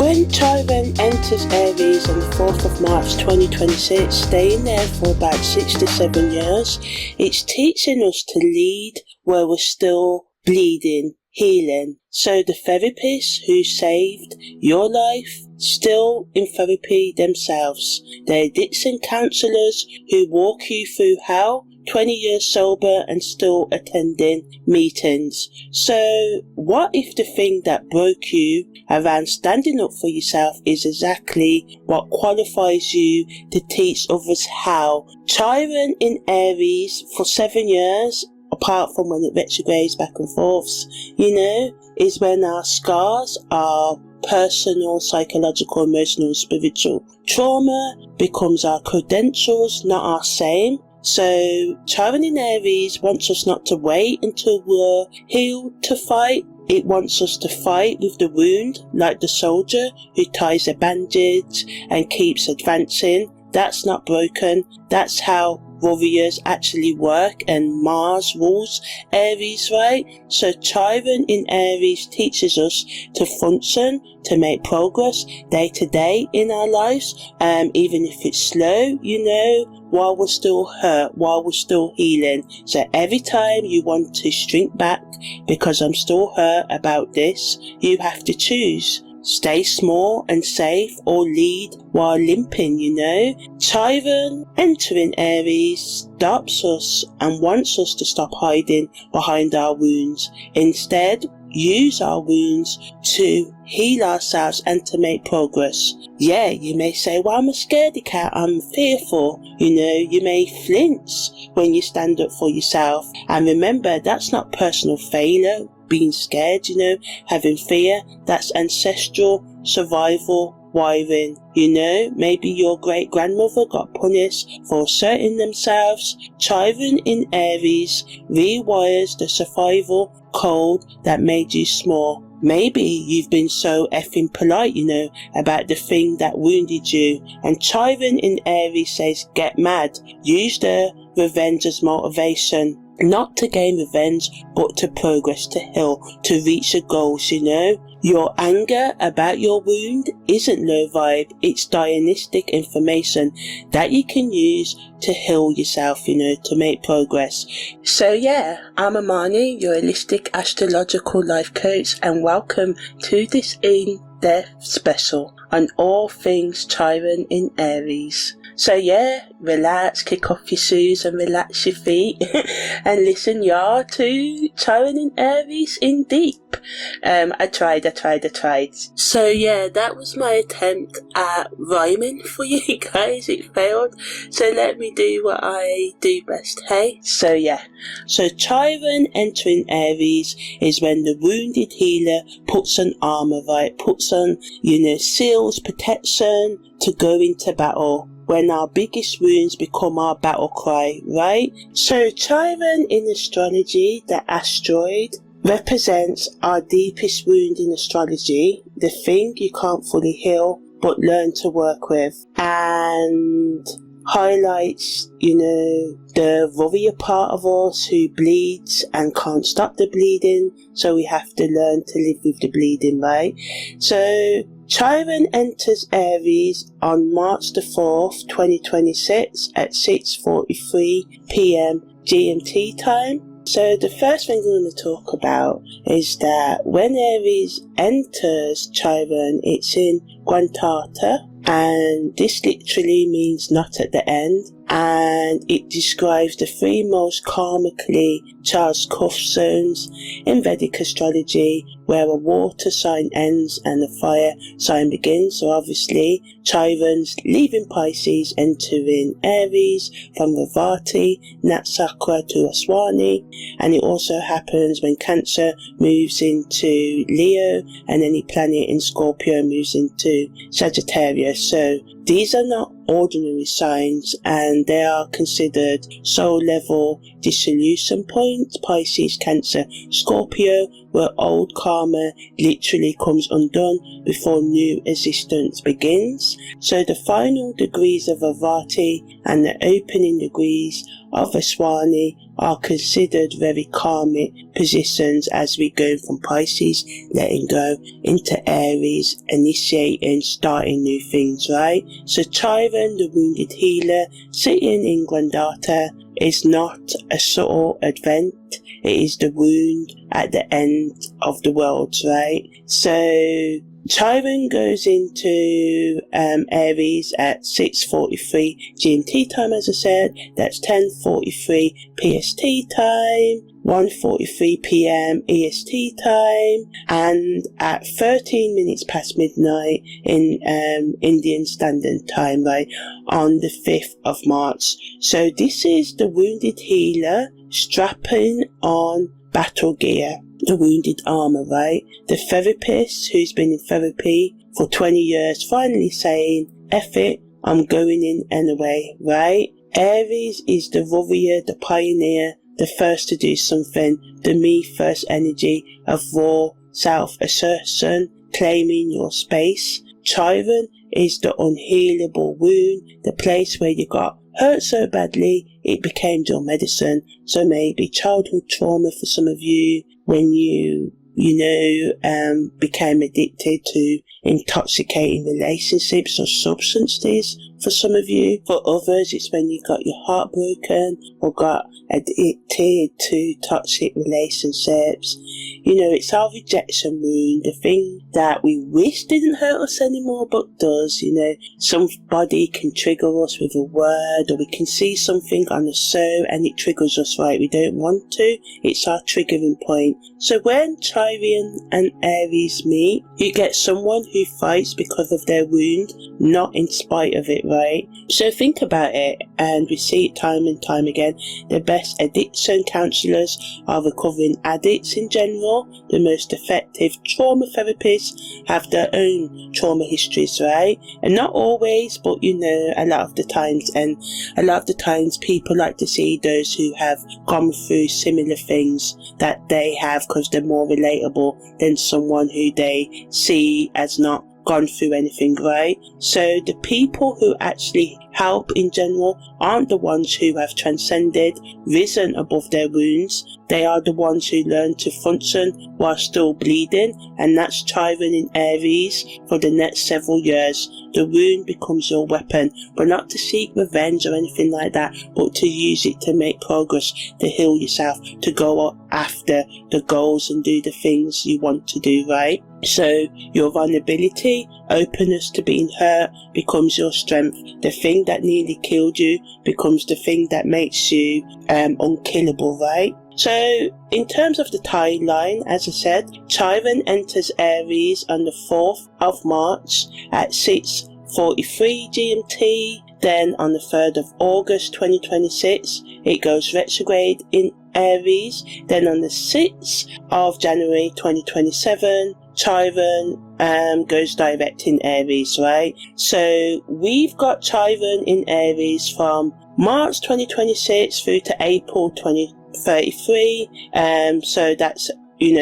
When Chiron enters Aries on the 4th of March 2026, staying there for about 6 to 7 years, it's teaching us to lead where we're still bleeding, healing. So the therapists who saved your life, still in therapy themselves. The addiction counsellors who walk you through hell, 20 years sober and still attending meetings. So what if the thing that broke you around standing up for yourself is exactly what qualifies you to teach others how? Chiron in Aries for 7 years, apart from when it retrogrades back and forths, is when our scars are personal, psychological, emotional, and spiritual. Trauma becomes our credentials, not our same. So Chiron in Aries wants us not to wait until we're healed to fight. It wants us to fight with the wound, like the soldier who ties a bandage and keeps advancing. That's not broken. That's how warriors actually work, and Mars rules Aries, right? So Chiron in Aries teaches us to function, to make progress day to day in our lives, even if it's slow, while we're still hurt, while we're still healing. So every time you want to shrink back because I'm still hurt about this, you have to choose. Stay small and safe or lead while limping, Chiron entering Aries stops us and wants us to stop hiding behind our wounds. Instead, use our wounds to heal ourselves and to make progress. Yeah, you may say, well, I'm a scaredy cat, I'm fearful. You may flinch when you stand up for yourself. And remember, that's not personal failure. Being scared, having fear, that's ancestral survival wiring. Maybe your great grandmother got punished for asserting themselves. Chiron in Aries rewires the survival code that made you small. Maybe you've been so effing polite, about the thing that wounded you. And Chiron in Aries says, get mad. Use the revenge as motivation. Not to gain revenge, but to progress, to heal, to reach your goals, Your anger about your wound isn't low vibe, it's diagnostic information that you can use to heal yourself, to make progress. So yeah, I'm Imani, your holistic astrological life coach, and welcome to this in-depth special on all things Chiron in Aries. So yeah, relax, kick off your shoes and relax your feet and listen y'all to Chiron in Aries in deep. I tried. So yeah, that was my attempt at rhyming for you guys. It failed. So let me do what I do best, hey? So yeah. So Chiron entering Aries is when the wounded healer puts on armor, right? Puts on, seals, protection to go into battle. When our biggest wounds become our battle cry, right? So Chiron in astrology, the asteroid, represents our deepest wound in astrology, the thing you can't fully heal but learn to work with, and highlights, the warrior part of us who bleeds and can't stop the bleeding, so we have to learn to live with the bleeding, right? So Chiron enters Aries on March the 4th, 2026 at 6:43 p.m. GMT time. So the first thing I'm going to talk about is that when Aries enters Chiron, it's in Guantata, and this literally means not at the end, and it describes the three most karmically charged cuff zones in Vedic astrology, where a water sign ends and a fire sign begins. So obviously Chiron's leaving Pisces, entering Aries from Revati, Nakshatra to Aswani, and it also happens when Cancer moves into Leo and any planet in Scorpio moves into Sagittarius. So these are not ordinary signs, and they are considered soul level dissolution points. Pisces, Cancer, Scorpio, where old karma literally comes undone before new existence begins. So the final degrees of Revati and the opening degrees of Aswani are considered very karmic positions as we go from Pisces, letting go, into Aries, initiating, starting new things, right? So Chiron, the wounded healer, sitting in Grandata, is not a subtle event. It is the wound at the end of the world, right? So Chiron goes into Aries at 6:43 GMT time, as I said. That's 10:43 PST time, 1:43 PM EST time, and at 13 minutes past midnight in Indian Standard Time, right, on the 5th of March. So this is the wounded healer strapping on battle gear, the wounded armor, right? The therapist who's been in therapy for 20 years finally saying, F it, I'm going in anyway, right? Aries is the warrior, the pioneer, the first to do something, the me first energy of raw self-assertion, claiming your space. Chiron is the unhealable wound, the place where you got hurt so badly it became your medicine. So maybe childhood trauma for some of you, when you became addicted to intoxicating relationships or substances for some of you. For others, it's when you got your heart broken or got addicted to toxic relationships. It's our rejection wound, the thing that we wish didn't hurt us anymore but does. Somebody can trigger us with a word, or we can see something on a show and it triggers us, right? We don't want to. It's our triggering point. So when Chiron and Aries meet, you get someone who fights because of their wound, not in spite of it, right? So think about it, and we see it time and time again. The best addiction counsellors are recovering addicts in general. The most effective trauma therapists have their own trauma histories, right? And not always, but a lot of the times. And a lot of the times people like to see those who have gone through similar things that they have, because they're more relatable than someone who they see as not gone through anything, right? So the people who actually help in general aren't the ones who have transcended, risen above their wounds. They are the ones who learn to function while still bleeding, and that's Chiron in Aries for the next several years. The wound becomes your weapon, but not to seek revenge or anything like that, but to use it to make progress, to heal yourself, to go after the goals and do the things you want to do, right? So your vulnerability, openness to being hurt, becomes your strength. The thing that nearly killed you becomes the thing that makes you unkillable, right? So in terms of the timeline, as I said, Chiron enters Aries on the 4th of March at 6:43 GMT. Then on the 3rd of August 2026, it goes retrograde in Aries. Then on the 6th of January 2027, Chiron goes direct in Aries, right? So we've got Chiron in Aries from March 2026 through to April 2033. So that's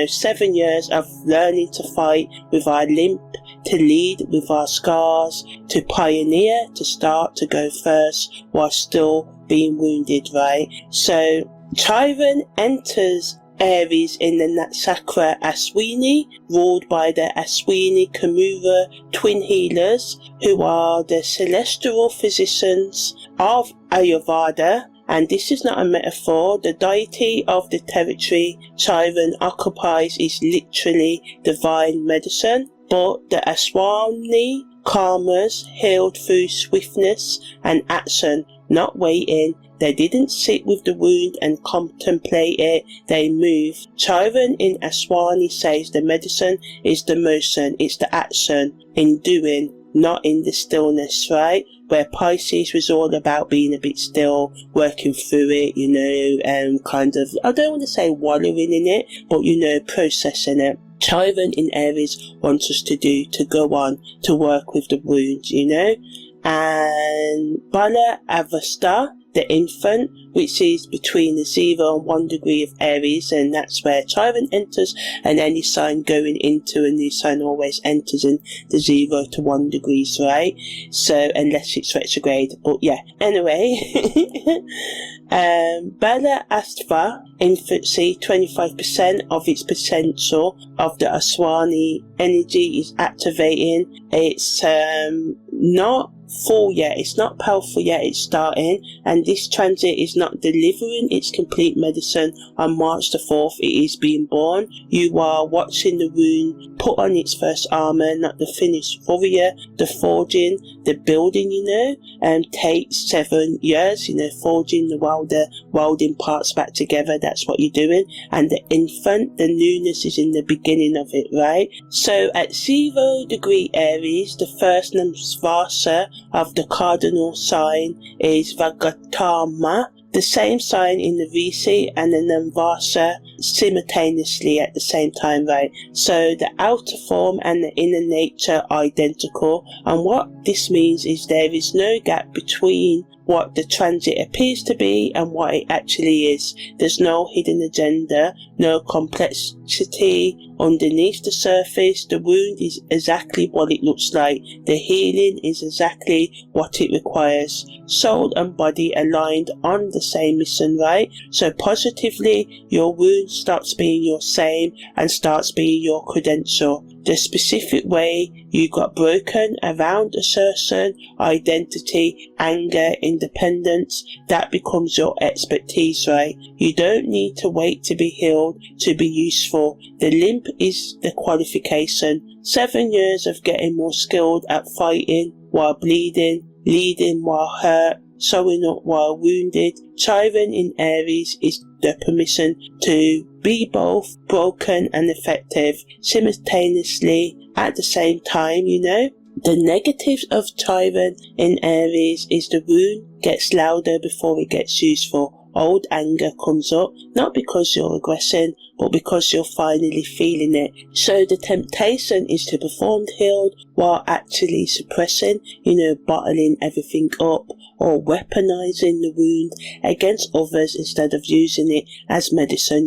7 years of learning to fight with our limp, to lead with our scars, to pioneer, to start, to go first while still being wounded, right? So Chiron enters Aries in the Nakshatra Ashwini, ruled by the Ashwini Kamura twin healers, who are the celestial physicians of Ayurveda. And this is not a metaphor. The deity of the territory Chiron occupies is literally divine medicine. But the Ashwini karmas healed through swiftness and action, not waiting. They didn't sit with the wound and contemplate it, they moved. Chiron in Ashwini says the medicine is the motion, it's the action in doing, not in the stillness, right? Where Pisces was all about being a bit still, working through it, kind of, I don't want to say wallowing in it, but processing it. Chiron in Aries wants us to go on, to work with the wound, And Bala Avesta, the infant, which is between the 0 and 1 degree of Aries, and that's where Chiron enters, and any sign going into a new sign always enters in the 0 to 1 degrees, right? So, unless it's retrograde, but yeah. Anyway, Bala Astva infancy, 25% of its potential of the Aswani energy is activating. It's not full yet, it's not powerful yet, it's starting, and this transit is not delivering its complete medicine on March the 4th. It is being born. You are watching the rune put on its first armor, not the finished warrior. The forging, the building, takes 7 years, forging the welding parts back together. That's what you're doing. And the infant, the newness is in the beginning of it, right? So at 0 degree Aries, the first Namsvasa of the cardinal sign is Vagatama, the same sign in the VC and the Namvasa simultaneously at the same time, right? So the outer form and the inner nature are identical, and what this means is there is no gap between what the transit appears to be and what it actually is. There's no hidden agenda, no complexity underneath the surface. The wound is exactly what it looks like. The healing is exactly what it requires. Soul and body aligned on the same mission, right? So positively, your wound stops being your same and starts being your credential. The specific way you got broken around a certain identity, anger, independence, that becomes your expertise, right? You don't need to wait to be healed to be useful. The limp is the qualification. 7 years of getting more skilled at fighting while bleeding, leading while hurt, showing up while wounded. Chiron in Aries is the permission to be both broken and effective simultaneously at the same time, The negatives of Chiron in Aries is the wound gets louder before it gets useful. Old anger comes up, not because you're aggressing, but because you're finally feeling it. So the temptation is to perform healed while actually suppressing, bottling everything up or weaponizing the wound against others instead of using it as medicine,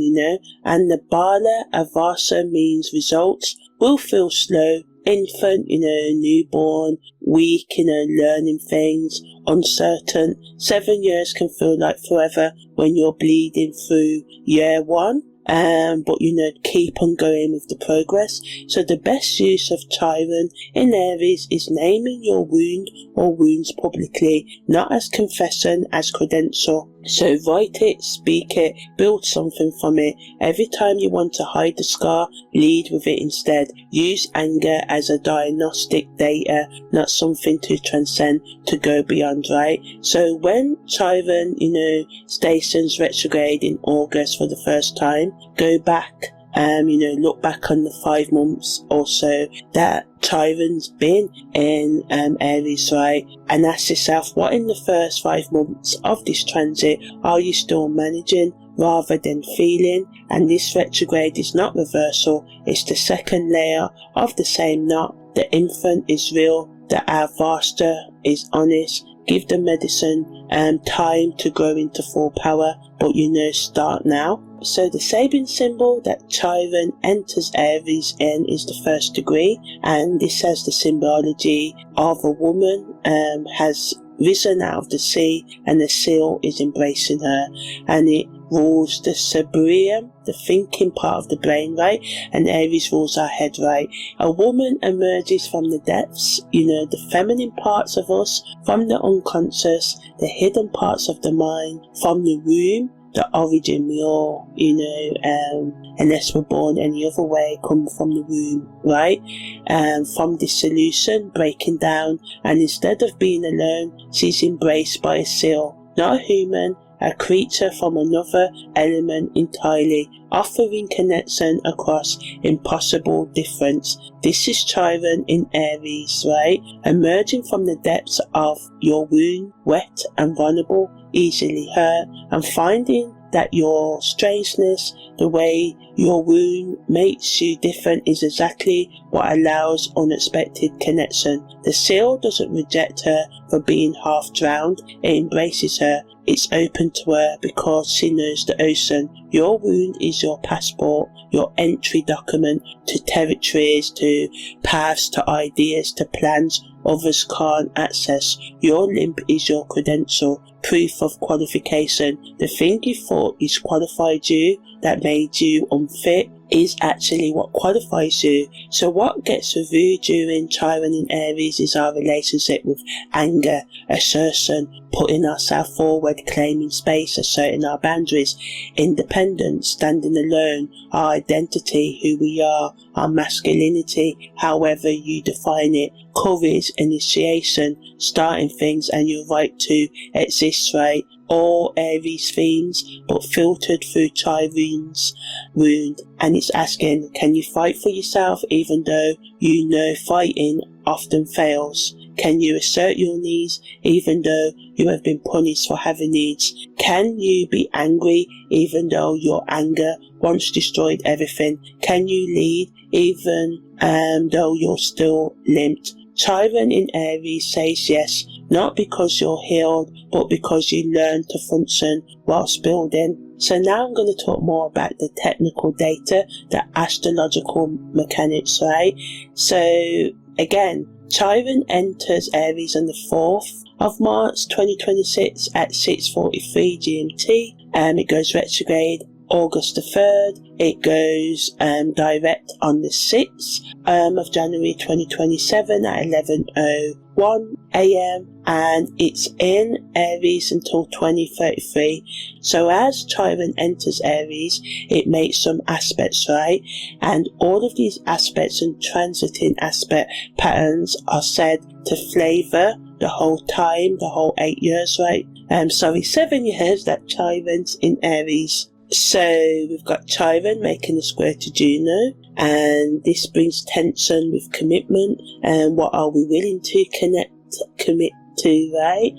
And the Bala Avasa means results will feel slow, infant, newborn, weak, learning things, uncertain. 7 years can feel like forever when you're bleeding through year 1. But keep on going with the progress. So the best use of Chiron in Aries is naming your wound or wounds publicly, not as confession, as credential. So write it, speak it, build something from it. Every time you want to hide the scar, lead with it instead. Use anger as a diagnostic data, not something to transcend, to go beyond, right? So when Chiron, stations retrograde in August for the first time, go back, look back on the 5 months or so that Chiron's been in Aries, right? And ask yourself, what in the first 5 months of this transit are you still managing rather than feeling? And this retrograde is not reversal, it's the second layer of the same knot. The infant is real, the Avasta is honest. Give the medicine time to grow into full power, but start now. So the Sabian symbol that Chiron enters Aries in is the 1st degree, and this has the symbology of a woman has risen out of the sea and the seal is embracing her, and it rules the cerebrum, the thinking part of the brain, right? And Aries rules our head, right? A woman emerges from the depths, the feminine parts of us, from the unconscious, the hidden parts of the mind, from the womb, the origin. We all, unless we're born any other way, come from the womb, right? From dissolution, breaking down, and instead of being alone, she's embraced by a seal, not a human, a creature from another element entirely, offering connection across impossible difference. This is Chiron in Aries, right? Emerging from the depths of your wound, wet and vulnerable, easily hurt, and finding that your strangeness, the way your wound makes you different, is exactly what allows unexpected connection. The seal doesn't reject her for being half drowned, it embraces her. It's open to her because she knows the ocean. Your wound is your passport, your entry document to territories, to paths, to ideas, to plans others can't access. Your limp is your credential, proof of qualification. The thing you thought disqualified you, that made you unfit, is actually what qualifies you. So what gets reviewed during Chiron in Aries is our relationship with anger, assertion, putting ourselves forward, claiming space, asserting our boundaries, independence, standing alone, our identity, who we are, our masculinity, however you define it, courage, initiation, starting things and your right to exist, right? All Aries themes, but filtered through Chiron's wound. And it's asking, can you fight for yourself even though you know fighting often fails? Can you assert your needs even though you have been punished for having needs? Can you be angry even though your anger once destroyed everything? Can you lead even though you're still limped? Chiron in Aries says yes, not because you're healed, but because you learn to function whilst building. So now I'm going to talk more about the technical data, the astrological mechanics, right? So again, Chiron enters Aries on the 4th of March 2026 at 6:43 GMT. It goes retrograde August the 3rd. It goes direct on the 6th of January 2027 at 11:01 AM, and it's in Aries until 2033. So as Chiron enters Aries, it makes some aspects, right? And all of these aspects and transiting aspect patterns are said to flavour the whole time, the whole 8 years, right? 7 years that Chiron's in Aries. So we've got Chiron making a square to Juno, and this brings tension with commitment, and what are we willing to commit to, right?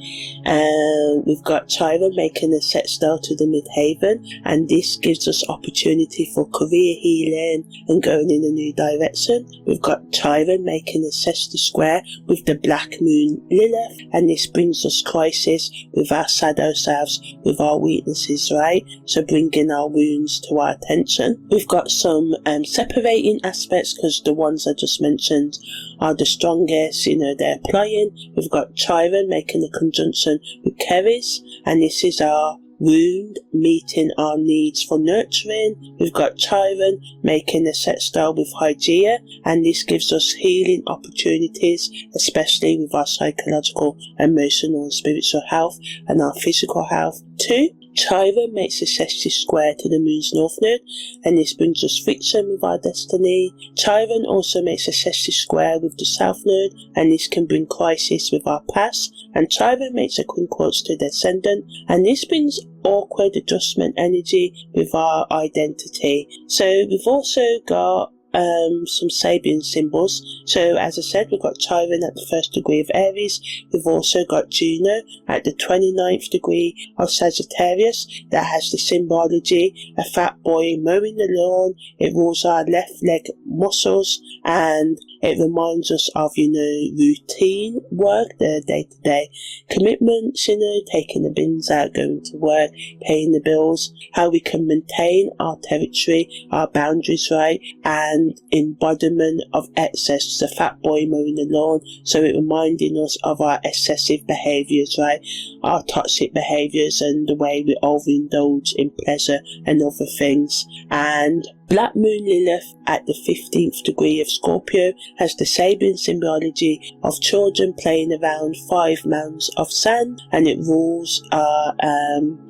We've got Chiron making a sextile to the midheaven, and this gives us opportunity for career healing and going in a new direction. We've got Chiron making a sextile square with the black moon Lilith, and this brings us crisis with our shadow selves, with our weaknesses, right? So bringing our wounds to our attention. We've got some separating aspects, because the ones I just mentioned are the strongest, they're applying. We've got Chiron making a conjunction with Aries, and this is our wound meeting our needs for nurturing. We've got Chiron making a sextile with Hygeia, and this gives us healing opportunities, especially with our psychological, emotional and spiritual health and our physical health too. Chiron makes a sextile square to the moon's north node, and this brings us friction with our destiny. Chiron also makes a sextile square with the south node, and this can bring crisis with our past. And Chiron makes a quincunx to the ascendant, and this brings awkward adjustment energy with our identity. So we've also got some Sabian symbols. So as I said, we've got Chiron at the 1st degree of Aries. We've also got Juno at the 29th degree of Sagittarius, that has the symbology, a fat boy mowing the lawn. It rules our left leg muscles, and it reminds us of, routine work, the day-to-day commitments, taking the bins out, going to work, paying the bills, how we can maintain our territory, our boundaries, right? And embodiment of excess, the fat boy mowing the lawn, so it reminding us of our excessive behaviours, right? Our toxic behaviours and the way we overindulge in pleasure and other things. And Black Moon Lilith at the 15th degree of Scorpio has the Sabian symbology of children playing around 5 mounds of sand, and it rules our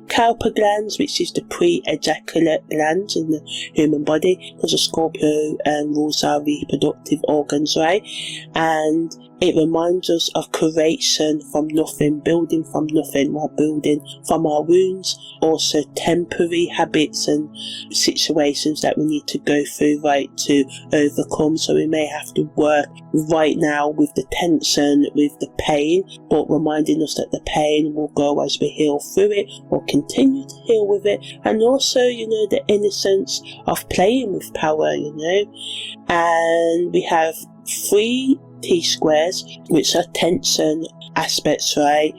Cowper glands, which is the pre-ejaculate glands in the human body, because a Scorpio rules our reproductive organs, right? And It reminds us of creation from nothing, building from nothing while building from our wounds. Also temporary habits and situations that we need to go through, right, to overcome. So we may have to work right now with the tension, with the pain, but reminding us that the pain will go as we heal through it, or continue to heal with it. And also, the innocence of playing with power, And we have 3 T-squares, which are tension aspects, right?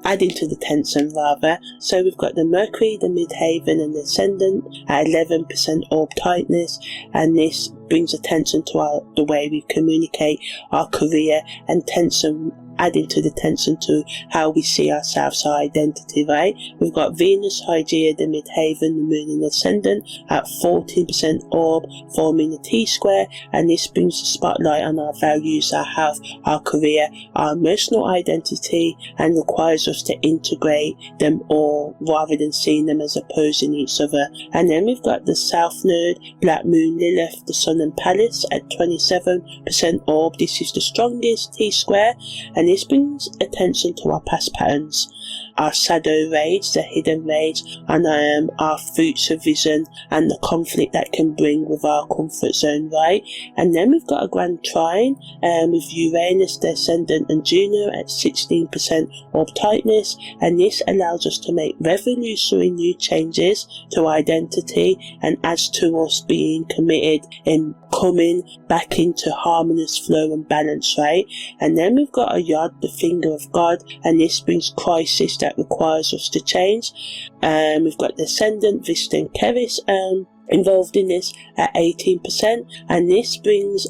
Adding to the tension rather. So we've got the Mercury, the midhaven and the ascendant at 11% orb tightness, and this brings attention to the way we communicate, our career, and tension, adding to the tension to how we see ourselves, our identity, right? We've got Venus, Hygeia, the midhaven, the moon and the ascendant at 14% orb, forming a T-square, and this brings the spotlight on our values, our health, our career, our emotional identity, and requires us to integrate them all rather than seeing them as opposing each other. And then we've got the South Node, Black Moon, Lilith, the Sun and Palace at 27% orb. This is the strongest T-square, and this brings attention to our past patterns, our shadow rage, the hidden rage, and our future vision, and the conflict that can bring with our comfort zone, right? And then we've got a grand trine with Uranus, the ascendant, and Juno at 16% orb tightness, and this allows us to make revolutionary new changes to identity and adds to us being committed in coming back into harmonious flow and balance, right? And then we've got a Yod, the finger of God, and this brings crisis that requires us to change. We've got the ascendant, Vista and Keris involved in this at 18%, and this brings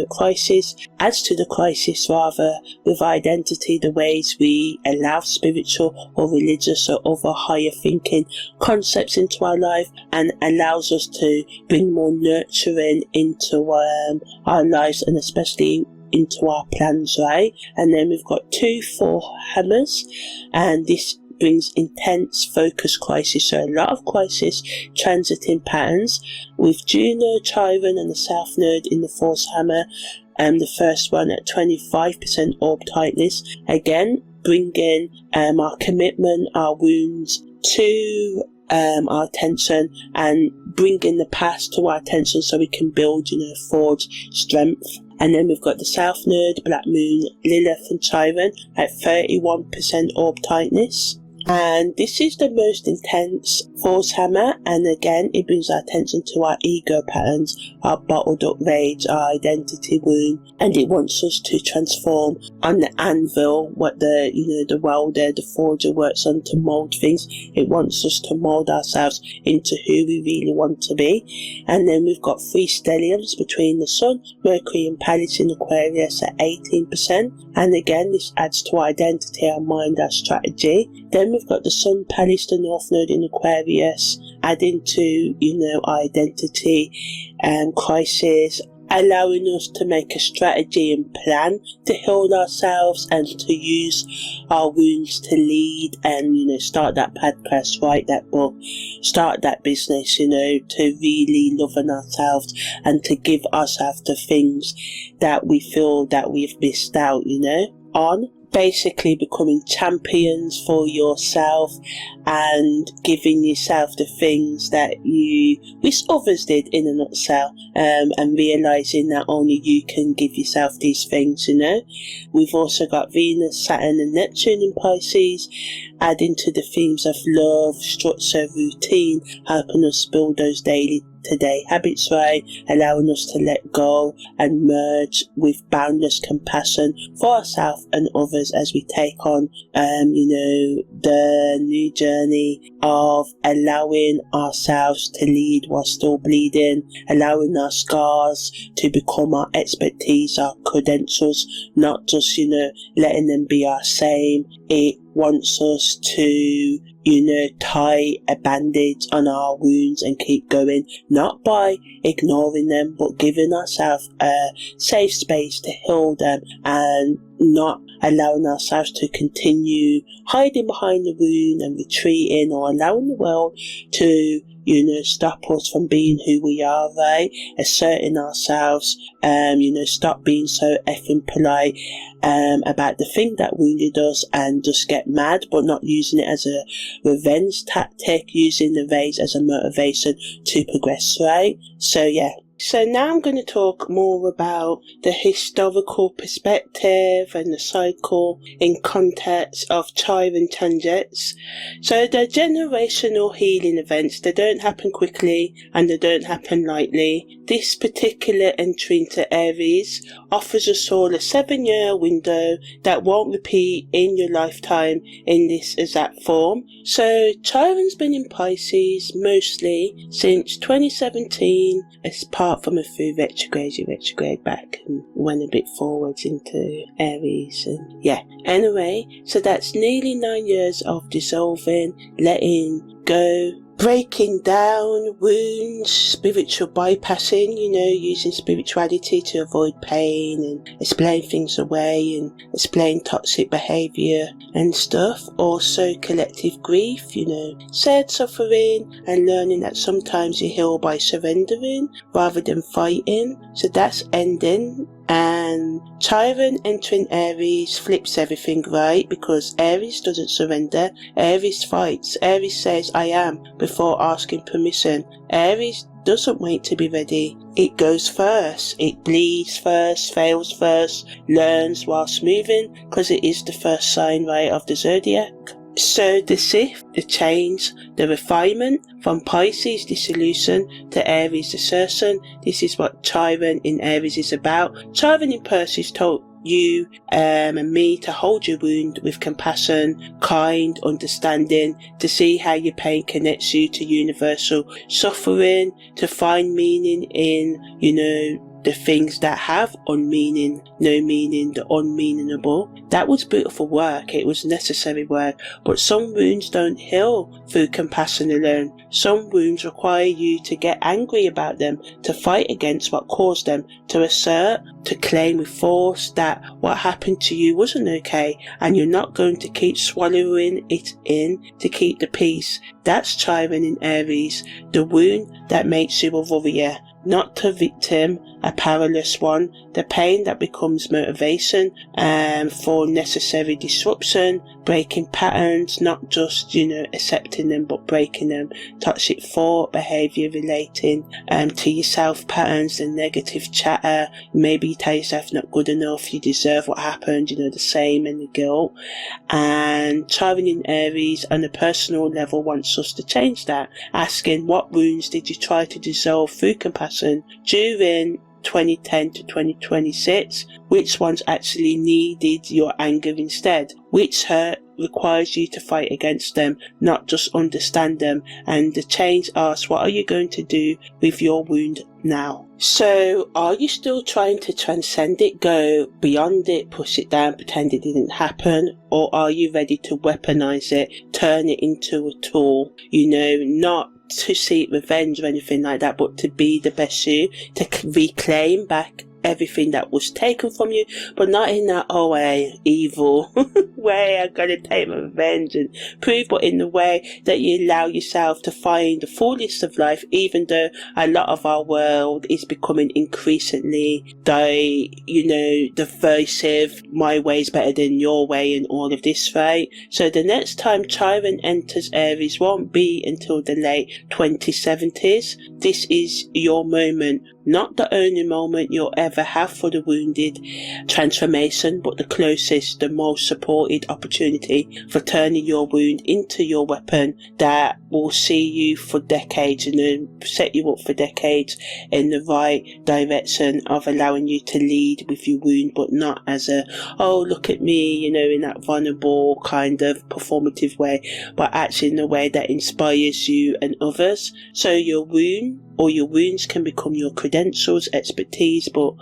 crisis, adds to the crisis rather, with identity, the ways we allow spiritual or religious or other higher thinking concepts into our life, and allows us to bring more nurturing into our lives, and especially into our plans, right? And then we've got 2 Thor hammers, and this brings intense focus crisis, so a lot of crisis transiting patterns with Juno, Chiron and the South Node in the Thor's hammer, and the first one at 25% orb tightness, again bringing our commitment, our wounds to our attention, and bringing the past to our attention so we can build, forge strength. And then we've got the South Node, Black Moon, Lilith and Chiron at 31% orb tightness. And this is the most intense Thor's hammer, and again it brings our attention to our ego patterns, our bottled up rage, our identity wound, and it wants us to transform on the anvil what the welder, the forger works on to mould things. It wants us to mould ourselves into who we really want to be. And then we've got 3 stelliums between the Sun, Mercury and Pallas in Aquarius at 18%, and again this adds to our identity, our mind, our strategy. Then we've got the Sun, Pallas, the North Node in Aquarius, adding to, our identity and crisis, allowing us to make a strategy and plan to heal ourselves and to use our wounds to lead and, start that podcast, write that book, start that business, to really love on ourselves and to give ourselves the things that we feel that we've missed out, on. Basically becoming champions for yourself and giving yourself the things that you wish others did, in a nutshell, and realizing that only you can give yourself these things. We've also got Venus, Saturn and Neptune in Pisces, adding to the themes of love, structure, routine, helping us build those daily today habits, right, allowing us to let go and merge with boundless compassion for ourselves and others as we take on the new journey of allowing ourselves to lead while still bleeding, allowing our scars to become our expertise, our credentials, not just letting them be our same. It wants us to tie a bandage on our wounds and keep going, not by ignoring them, but giving ourselves a safe space to heal them and not allowing ourselves to continue hiding behind the wound and retreating, or allowing the world to, stop us from being who we are, right? Asserting ourselves, stop being so effing polite about the thing that wounded us and just get mad, but not using it as a revenge tactic, using the rage as a motivation to progress, right? So yeah. So now I'm going to talk more about the historical perspective and the cycle in context of Chiron transits. So the generational healing events, they don't happen quickly and they don't happen lightly. This particular entry into Aries offers us all a 7-year window that won't repeat in your lifetime in this exact form. So Chiron's been in Pisces mostly since 2017, apart from a few retrograde back and went a bit forwards into Aries, and yeah. Anyway, so that's nearly 9 years of dissolving, letting go, breaking down wounds, spiritual bypassing, using spirituality to avoid pain and explain things away and explain toxic behaviour and stuff. Also collective grief, sad suffering, and learning that sometimes you heal by surrendering rather than fighting. So that's ending. And Chiron entering Aries flips everything, right? Because Aries doesn't surrender. Aries fights. Aries says, I am, before asking permission. Aries doesn't wait to be ready. It goes first. It bleeds first, fails first, learns whilst moving, because it is the first sign, right, of the zodiac. So the shift, the change, the refinement from Pisces dissolution to Aries assertion, this is what Chiron in Aries is about. Chiron in Pisces told you and me to hold your wound with compassion, kind understanding, to see how your pain connects you to universal suffering, to find meaning in, the things that have no meaning, the unmeaningable. That was beautiful work. It was necessary work. But some wounds don't heal through compassion alone. Some wounds require you to get angry about them, to fight against what caused them, to assert, to claim with force that what happened to you wasn't okay, and you're not going to keep swallowing it in to keep the peace. That's Chiron in Aries, the wound that makes you a warrior, not a victim, a powerless one, the pain that becomes motivation for necessary disruption, breaking patterns, not just, accepting them, but breaking them, toxic thought, behaviour relating to yourself patterns, and negative chatter, maybe you tell yourself not good enough, you deserve what happened, the shame and the guilt. And Chiron in Aries on a personal level wants us to change that, asking what wounds did you try to dissolve through compassion during 2010 to 2026, which ones actually needed your anger instead, which hurt requires you to fight against them, not just understand them. And the change asks, what are you going to do with your wound now? So are you still trying to transcend it, go beyond it, push it down, pretend it didn't happen? Or are you ready to weaponize it, turn it into a tool, not to seek revenge or anything like that, but to be the best you, to reclaim back everything that was taken from you, but not in that evil way, I'm gonna take my revenge and prove, but in the way that you allow yourself to find the fullness of life, even though a lot of our world is becoming increasingly divisive, my way is better than your way and all of this, right? So the next time Chiron enters Aries won't be until the late 2070s. This is your moment, not the only moment you'll ever have for the wounded transformation, but the closest, the most supported opportunity for turning your wound into your weapon that will see you for decades and then set you up for decades in the right direction of allowing you to lead with your wound, but not as a, oh, look at me, in that vulnerable kind of performative way, but actually in a way that inspires you and others. So your wound or your wounds can become your credentials, expertise, but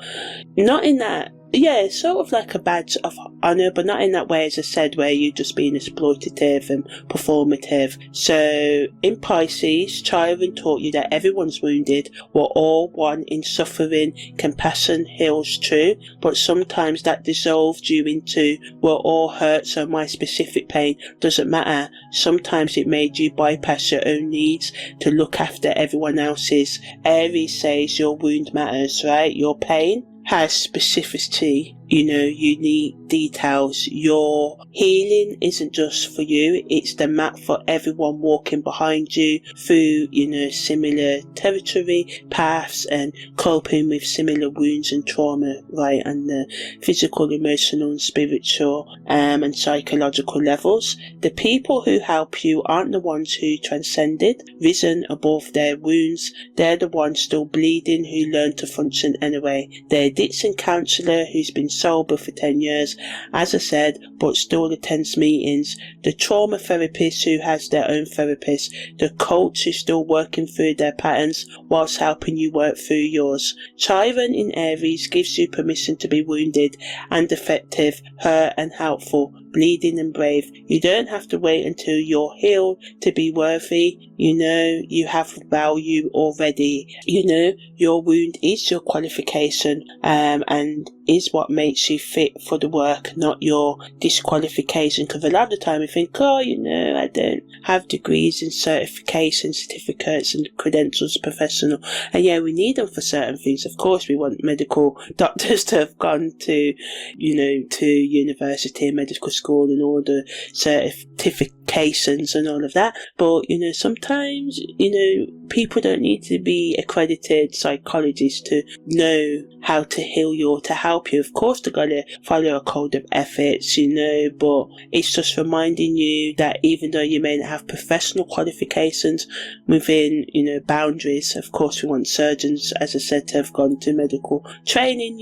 not in that Yeah, sort of like a badge of honour, but not in that way, as I said, where you're just being exploitative and performative. So, in Pisces, Chiron taught you that everyone's wounded, we're all one in suffering, compassion heals true, but sometimes that dissolved you into, we're all hurt, so my specific pain doesn't matter. Sometimes it made you bypass your own needs to look after everyone else's. Aries says your wound matters, right? Your pain has specificity, unique details. Your healing isn't just for you, it's the map for everyone walking behind you through, similar territory, paths, and coping with similar wounds and trauma, right, on the physical, emotional, and spiritual and psychological levels. The people who help you aren't the ones who transcended, risen above their wounds. They're the ones still bleeding who learn to function anyway. They're Dixon counsellor who's been sober for 10 years, as I said, but still attends meetings. The trauma therapist who has their own therapist. The coach who's still working through their patterns whilst helping you work through yours. Chiron in Aries gives you permission to be wounded and effective, hurt and helpful, bleeding and brave. You don't have to wait until you're healed to be worthy. You have value already. Your wound is your qualification and is what makes you fit for the work, not your disqualification. Because a lot of the time we think, I don't have degrees and certifications, certificates and credentials professional. And yeah, we need them for certain things. Of course, we want medical doctors to have gone to, to university and medical school and all the certifications and all of that. But, sometimes, people don't need to be accredited psychologists to know how to heal you or to help you. Of course, they've got to follow a code of ethics, but it's just reminding you that even though you may not have professional qualifications within, boundaries, of course, we want surgeons, as I said, to have gone to medical training,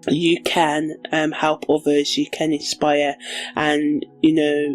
you can help others, you can inspire, and,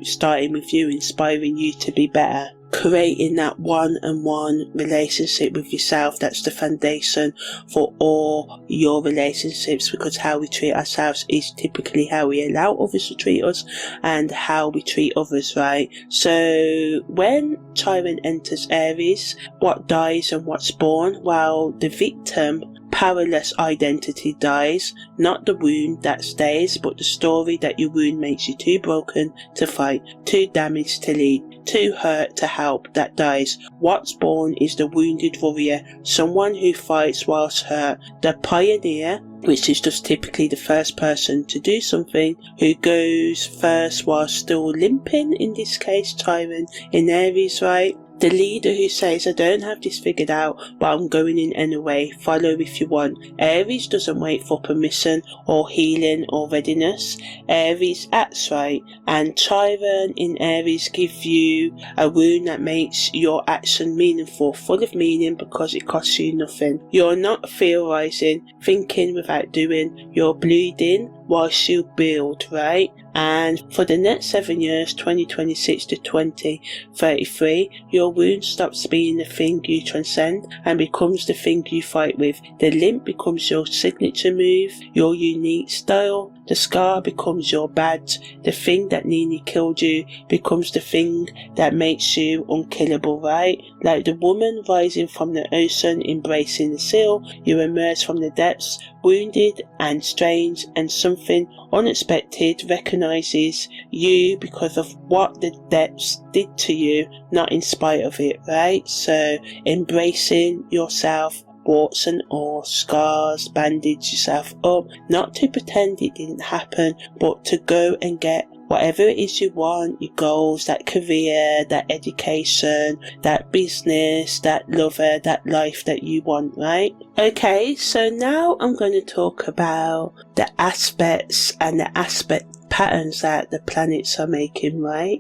starting with you, inspiring you to be better. Creating that one-on-one relationship with yourself, that's the foundation for all your relationships, because how we treat ourselves is typically how we allow others to treat us and how we treat others, right? So when Chiron enters Aries, what dies and what's born? Well, the victim powerless identity dies, not the wound that stays, but the story that your wound makes you too broken to fight, too damaged to lead, too hurt to help, that dies. What's born is the wounded warrior, someone who fights whilst hurt, the pioneer, which is just typically the first person to do something, who goes first while still limping, in this case Chiron in Aries, right? The leader who says, I don't have this figured out, but I'm going in anyway, follow if you want. Aries doesn't wait for permission or healing or readiness. Aries acts right, and Chiron in Aries gives you a wound that makes your action meaningful, full of meaning because it costs you nothing. You're not theorizing, thinking without doing, you're bleeding whilst you build, right? And for the next 7 years, 2026 to 2033, your wound stops being the thing you transcend and becomes the thing you fight with. The limp becomes your signature move, your unique style. The scar becomes your badge. The thing that nearly killed you becomes the thing that makes you unkillable, right? Like the woman rising from the ocean, embracing the seal, you emerge from the depths, wounded and strange, and something unexpected recognizes you because of what the depths did to you, not in spite of it, right? So embracing yourself, warts and all, scars, bandage yourself up, not to pretend it didn't happen, but to go and get whatever it is you want, your goals, that career, that education, that business, that lover, that life that you want, right? Okay, so now I'm going to talk about the aspects and the aspect patterns that the planets are making, right?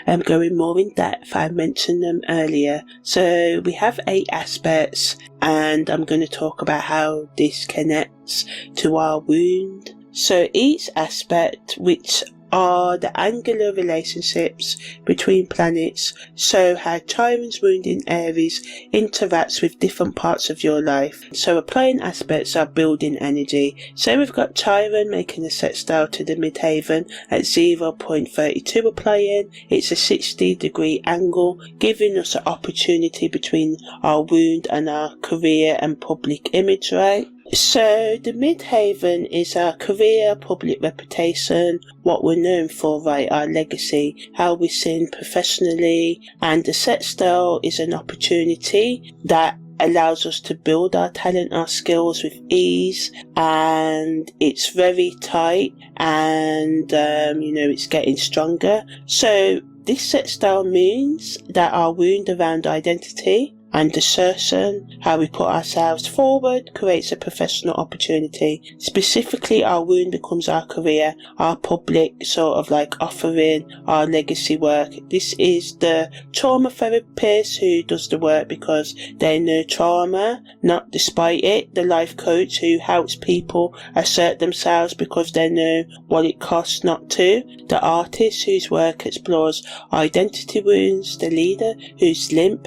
I'm going more in depth. I mentioned them earlier. So we have 8 aspects, and I'm going to talk about how this connects to our wound. So each aspect, which are the angular relationships between planets, so how Chiron's wound in Aries interacts with different parts of your life. So applying aspects are building energy. So we've got Chiron making a sextile to the midheaven at 0.32 applying. It's a 60-degree angle, giving us an opportunity between our wound and our career and public image, right? So the midheaven is our career, public reputation, what we're known for, right, our legacy, how we're seen professionally, and the sextile is an opportunity that allows us to build our talent, our skills with ease, and it's very tight, and it's getting stronger. So this sextile means that our wound around identity and assertion, how we put ourselves forward, creates a professional opportunity. Specifically, our wound becomes our career, our public sort of like offering, our legacy work. This is the trauma therapist who does the work because they know trauma, not despite it. The life coach who helps people assert themselves because they know what it costs not to. The artist whose work explores identity wounds. The leader who's limp,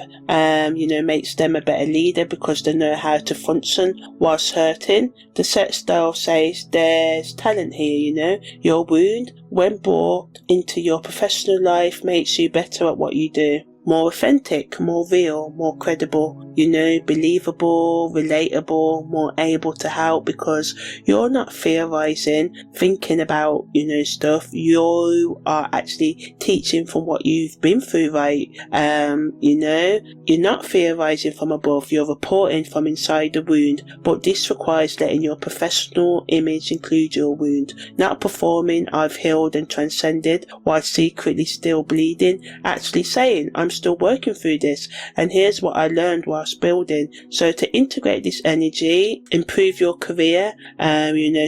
makes them a better leader because they know how to function whilst hurting. The sextile says there's talent here, Your wound, when brought into your professional life, makes you better at what you do. More authentic, more real, more credible, believable, relatable, more able to help because you're not theorizing, thinking about, stuff. You are actually teaching from what you've been through, right? You're not theorizing from above, you're reporting from inside the wound, but this requires letting your professional image include your wound, not performing I've healed and transcended while secretly still bleeding, actually saying I'm still working through this and here's what I learned whilst building. So to integrate this energy, improve your career,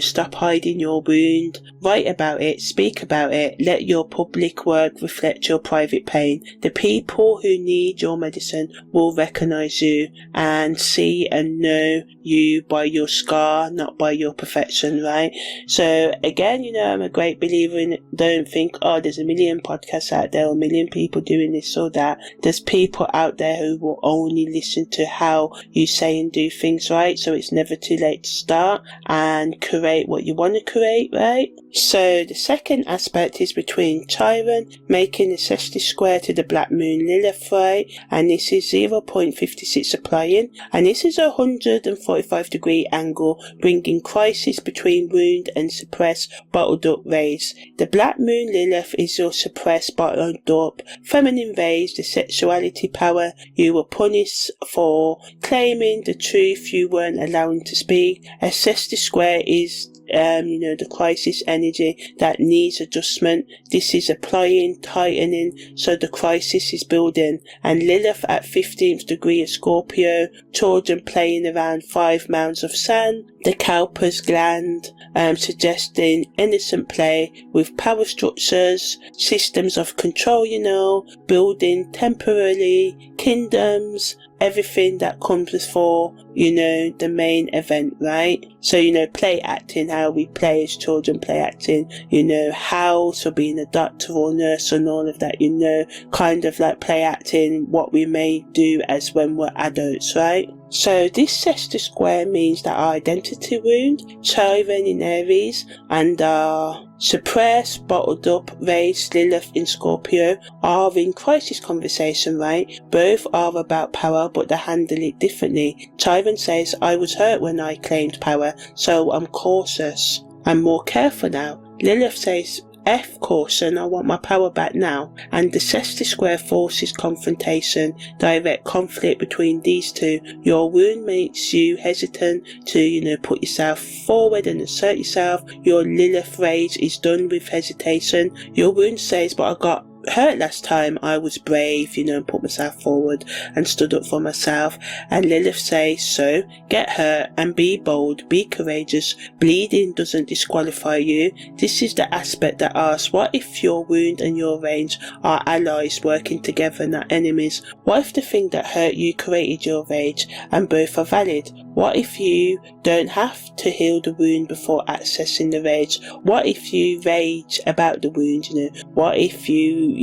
stop hiding your wound, write about it, speak about it, let your public work reflect your private pain. The people who need your medicine will recognize you and see and know you by your scar, not by your perfection, right? So again, I'm a great believer in don't think, there's a million podcasts out there or a million people doing this or that. There's people out there who will only listen to how you say and do things, right? So it's never too late to start and create what you want to create, right? So the second aspect is between Chiron making a 60 square to the black moon Lilith, right? And this is 0.56 applying, and this is a 145-degree angle, bringing crisis between wound and suppressed bottled up rays. The black moon Lilith is your suppressed bottled up feminine rays, the sexuality power you were punished for claiming the truth you weren't allowing to speak. A 60 square is the crisis energy that needs adjustment. This is applying, tightening, so the crisis is building. And Lilith at 15th degree of Scorpio, children playing around 5 mounds of sand, the Cowper's gland, suggesting innocent play with power structures, systems of control, building temporarily, kingdoms, everything that comes before, the main event, right? So, play acting, how we play as children, play acting, how, so being a doctor or nurse and all of that, kind of like play acting, what we may do as when we're adults, right? So this 60 square means that our identity wound, Chiron in Aries, and our suppressed, bottled up, raised Lilith in Scorpio are in crisis conversation, right? Both are about power, but they handle it differently. Chiron says, I was hurt when I claimed power, so I'm cautious. I'm more careful now. Lilith says, F caution, I want my power back now. And the 60 square forces confrontation, direct conflict between these two. Your wound makes you hesitant to, put yourself forward and assert yourself. Your Lilith rage is done with hesitation. Your wound says, but I got hurt last time, I was brave, and put myself forward and stood up for myself. And Lilith says, so get hurt and be bold, be courageous. Bleeding doesn't disqualify you. This is the aspect that asks, what if your wound and your rage are allies working together, not enemies? What if the thing that hurt you created your rage and both are valid? What if you don't have to heal the wound before accessing the rage? What if you rage about the wound, What if you,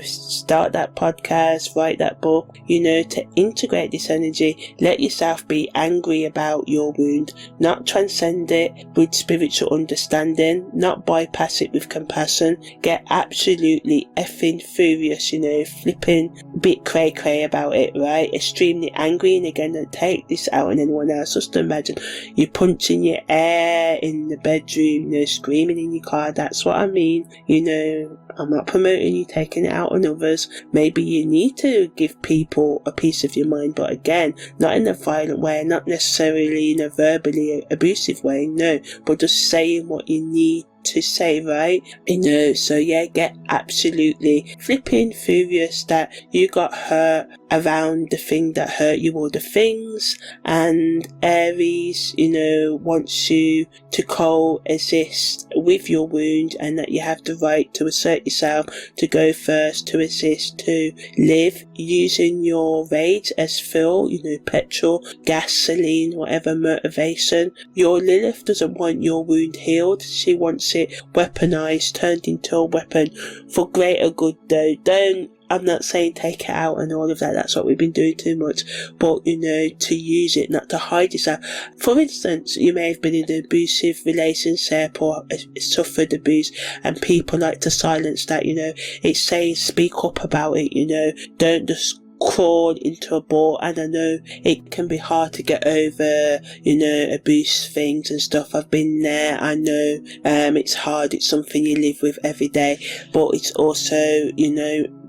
start that podcast, write that book, to integrate this energy? Let yourself be angry about your wound, not transcend it with spiritual understanding, not bypass it with compassion. Get absolutely effing furious, flipping bit cray about it, right? Extremely angry, and again, don't take this out on anyone else. Just imagine you punching your air in the bedroom, screaming in your car. That's what I mean. I'm not promoting you taking it out on others. Maybe you need to give people a piece of your mind, but again, not in a violent way, not necessarily in a verbally abusive way, no, but just saying what you need to say, right? So yeah, get absolutely flipping furious that you got hurt around the thing that hurt you, or the things. And Aries, wants you to coexist with your wound, and that you have the right to assert yourself, to go first, to assist, to live using your rage as fuel, petrol, gasoline, whatever motivation. Your Lilith doesn't want your wound healed. She wants it weaponized, turned into a weapon for greater good, though. I'm not saying take it out and all of that. That's what we've been doing too much. But, to use it, not to hide yourself. For instance, you may have been in an abusive relationship or suffered abuse, and people like to silence that, It's saying speak up about it, Don't just crawl into a ball. And I know it can be hard to get over, abuse things and stuff. I've been there. I know, it's hard. It's something you live with every day, but it's also,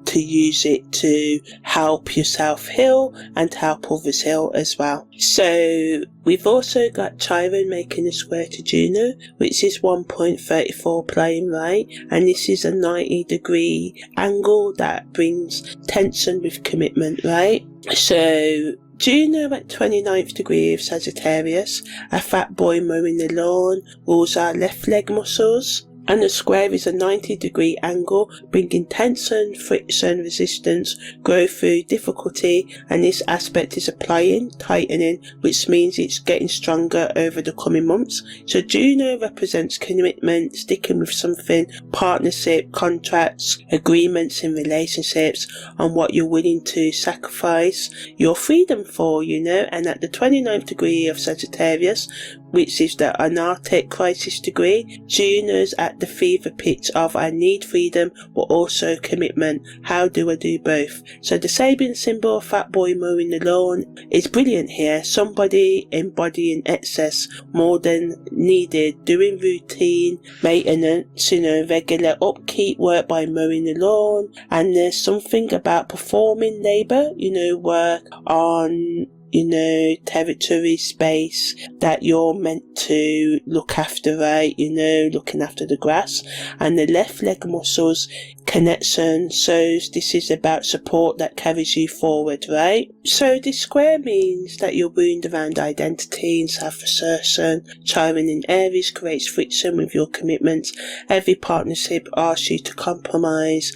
to use it to help yourself heal and help others heal as well. So we've also got Chiron making a square to Juno, which is 1.34 playing right, and this is a 90-degree angle that brings tension with commitment, right? So Juno at 29th degree of Sagittarius, a fat boy mowing the lawn, rules our left leg muscles. And the square is a 90-degree angle, bringing tension, friction, resistance, growth through difficulty, and this aspect is applying, tightening, which means it's getting stronger over the coming months. So Juno represents commitment, sticking with something, partnership, contracts, agreements in relationships, and what you're willing to sacrifice your freedom for, and at the 29th degree of Sagittarius, which is the anarchic crisis degree, Juno's at the fever pitch of I need freedom but also commitment. How do I do both? So the Sabian symbol, fat boy mowing the lawn, is brilliant here. Somebody embodying excess more than needed, doing routine maintenance, regular upkeep work by mowing the lawn. And there's something about performing labour, work on territory, space that you're meant to look after, right? Looking after the grass. And the left leg muscles connection, so this is about support that carries you forward, right? So this square means that your wound around identity and self-assertion, Chiron in Aries, creates friction with your commitments. Every partnership asks you to compromise,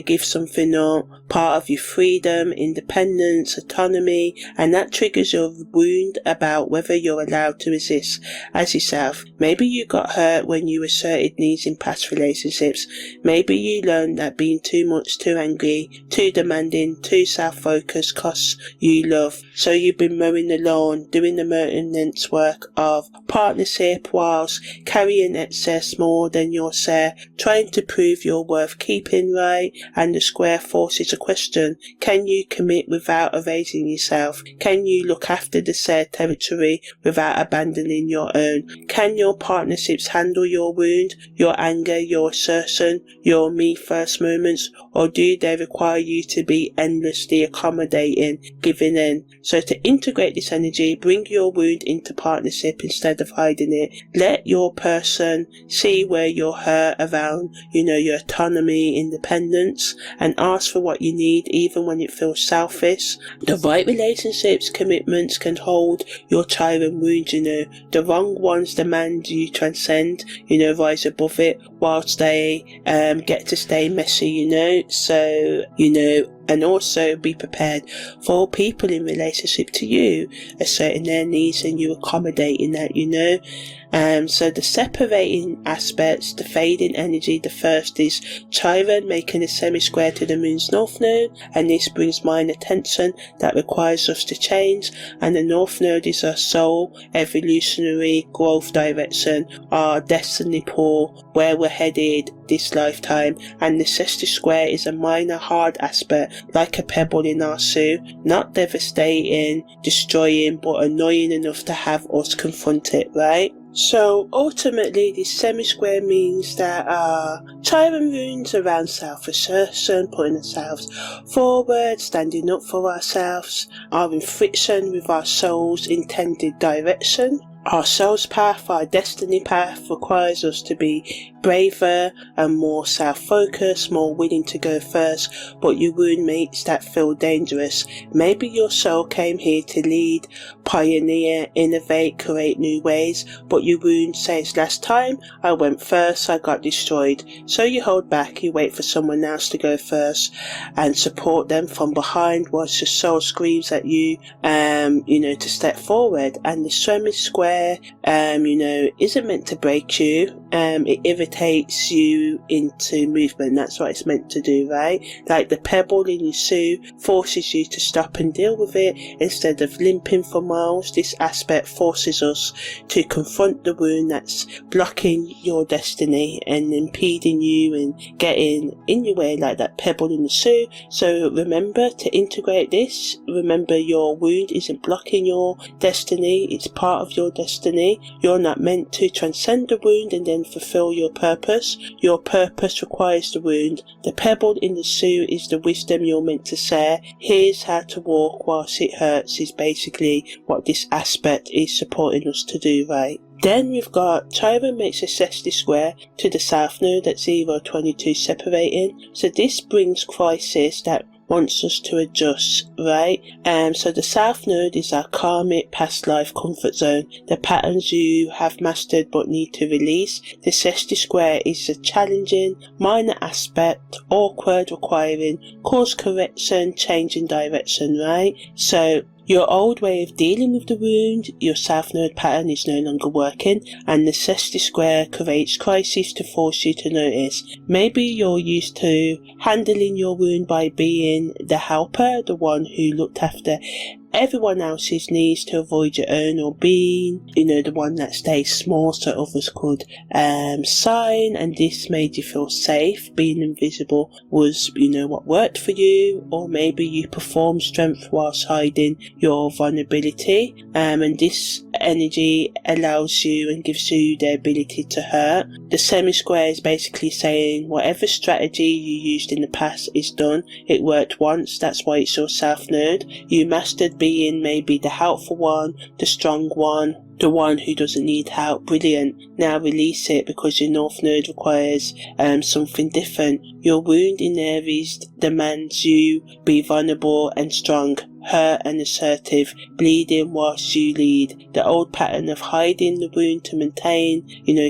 give something up, part of your freedom, independence, autonomy, and that triggers your wound about whether you're allowed to exist as yourself. Maybe you got hurt when you asserted needs in past relationships. Maybe you learned that being too much, too angry, too demanding, too self-focused costs you love. So you've been mowing the lawn, doing the maintenance work of partnership whilst carrying excess more than your share, trying to prove your worth keeping, right? And the square forces a question. Can you commit without erasing yourself? Can you look after the shared territory without abandoning your own? Can your partnerships handle your wound, your anger, your assertion, your me first moments, or do they require you to be endlessly accommodating, giving in? So to integrate this energy, bring your wound into partnership instead of hiding it. Let your person see where you're hurt around, your autonomy, independence, and ask for what you need even when it feels selfish. The right relationships, commitments can hold your Chiron wounds, The wrong ones demand you transcend, rise above it, whilst they get to stay messy, So, and also be prepared for people in relationship to you asserting their needs and you accommodating that, So the separating aspects, the fading energy, the first is Chiron making a semi-square to the moon's north node, and this brings minor tension that requires us to change, and the north node is our soul, evolutionary growth direction, our destiny pool, where we're headed this lifetime, and the sister square is a minor hard aspect, like a pebble in our shoe, not devastating, destroying, but annoying enough to have us confront it, right? So ultimately this semi-square means that our Chiron runes around self-assertion, putting ourselves forward, standing up for ourselves, are in friction with our soul's intended direction. Our soul's path, our destiny path, requires us to be braver and more self-focused, more willing to go first, but your wound makes that feel dangerous. Maybe your soul came here to lead, pioneer, innovate, create new ways, but your wound says, last time I went first, I got destroyed. So you hold back, you wait for someone else to go first and support them from behind whilst your soul screams at you, to step forward. And the semi-square, isn't meant to break you. It irritates you into movement. That's what it's meant to do, right? Like the pebble in your shoe forces you to stop and deal with it instead of limping for miles. This aspect forces us to confront the wound that's blocking your destiny and impeding you and getting in your way, like that pebble in the shoe. So remember to integrate this. Remember, your wound isn't blocking your destiny, it's part of your destiny. You're not meant to transcend the wound and then fulfill your purpose. Your purpose requires the wound. The pebble in the shoe is the wisdom you're meant to share. Here's how to walk whilst it hurts is basically what this aspect is supporting us to do, right? Then we've got Chiron makes a sextile square to the south node at 022 separating. So this brings crisis that wants us to adjust, right? So the south node is our karmic past life comfort zone, the patterns you have mastered but need to release. The sextile square is a challenging, minor aspect, awkward, requiring course correction, change in direction, right? So your old way of dealing with the wound, your south node pattern is no longer working, and the sextile square creates crisis to force you to notice. Maybe you're used to handling your wound by being the helper, the one who looked after everyone else's needs to avoid your own, or being, the one that stays small so others could sign, and this made you feel safe. Being invisible was, what worked for you, or maybe you perform strength whilst hiding your vulnerability, and this energy allows you and gives you the ability to hurt. The semi-square is basically saying whatever strategy you used in the past is done. It worked once, that's why it's your south node. You mastered being maybe the helpful one, the strong one, the one who doesn't need help. Brilliant. Now release it, because your north node requires something different. Your wound in Aries demands you be vulnerable and strong, hurt and assertive, bleeding whilst you lead. The old pattern of hiding the wound to maintain,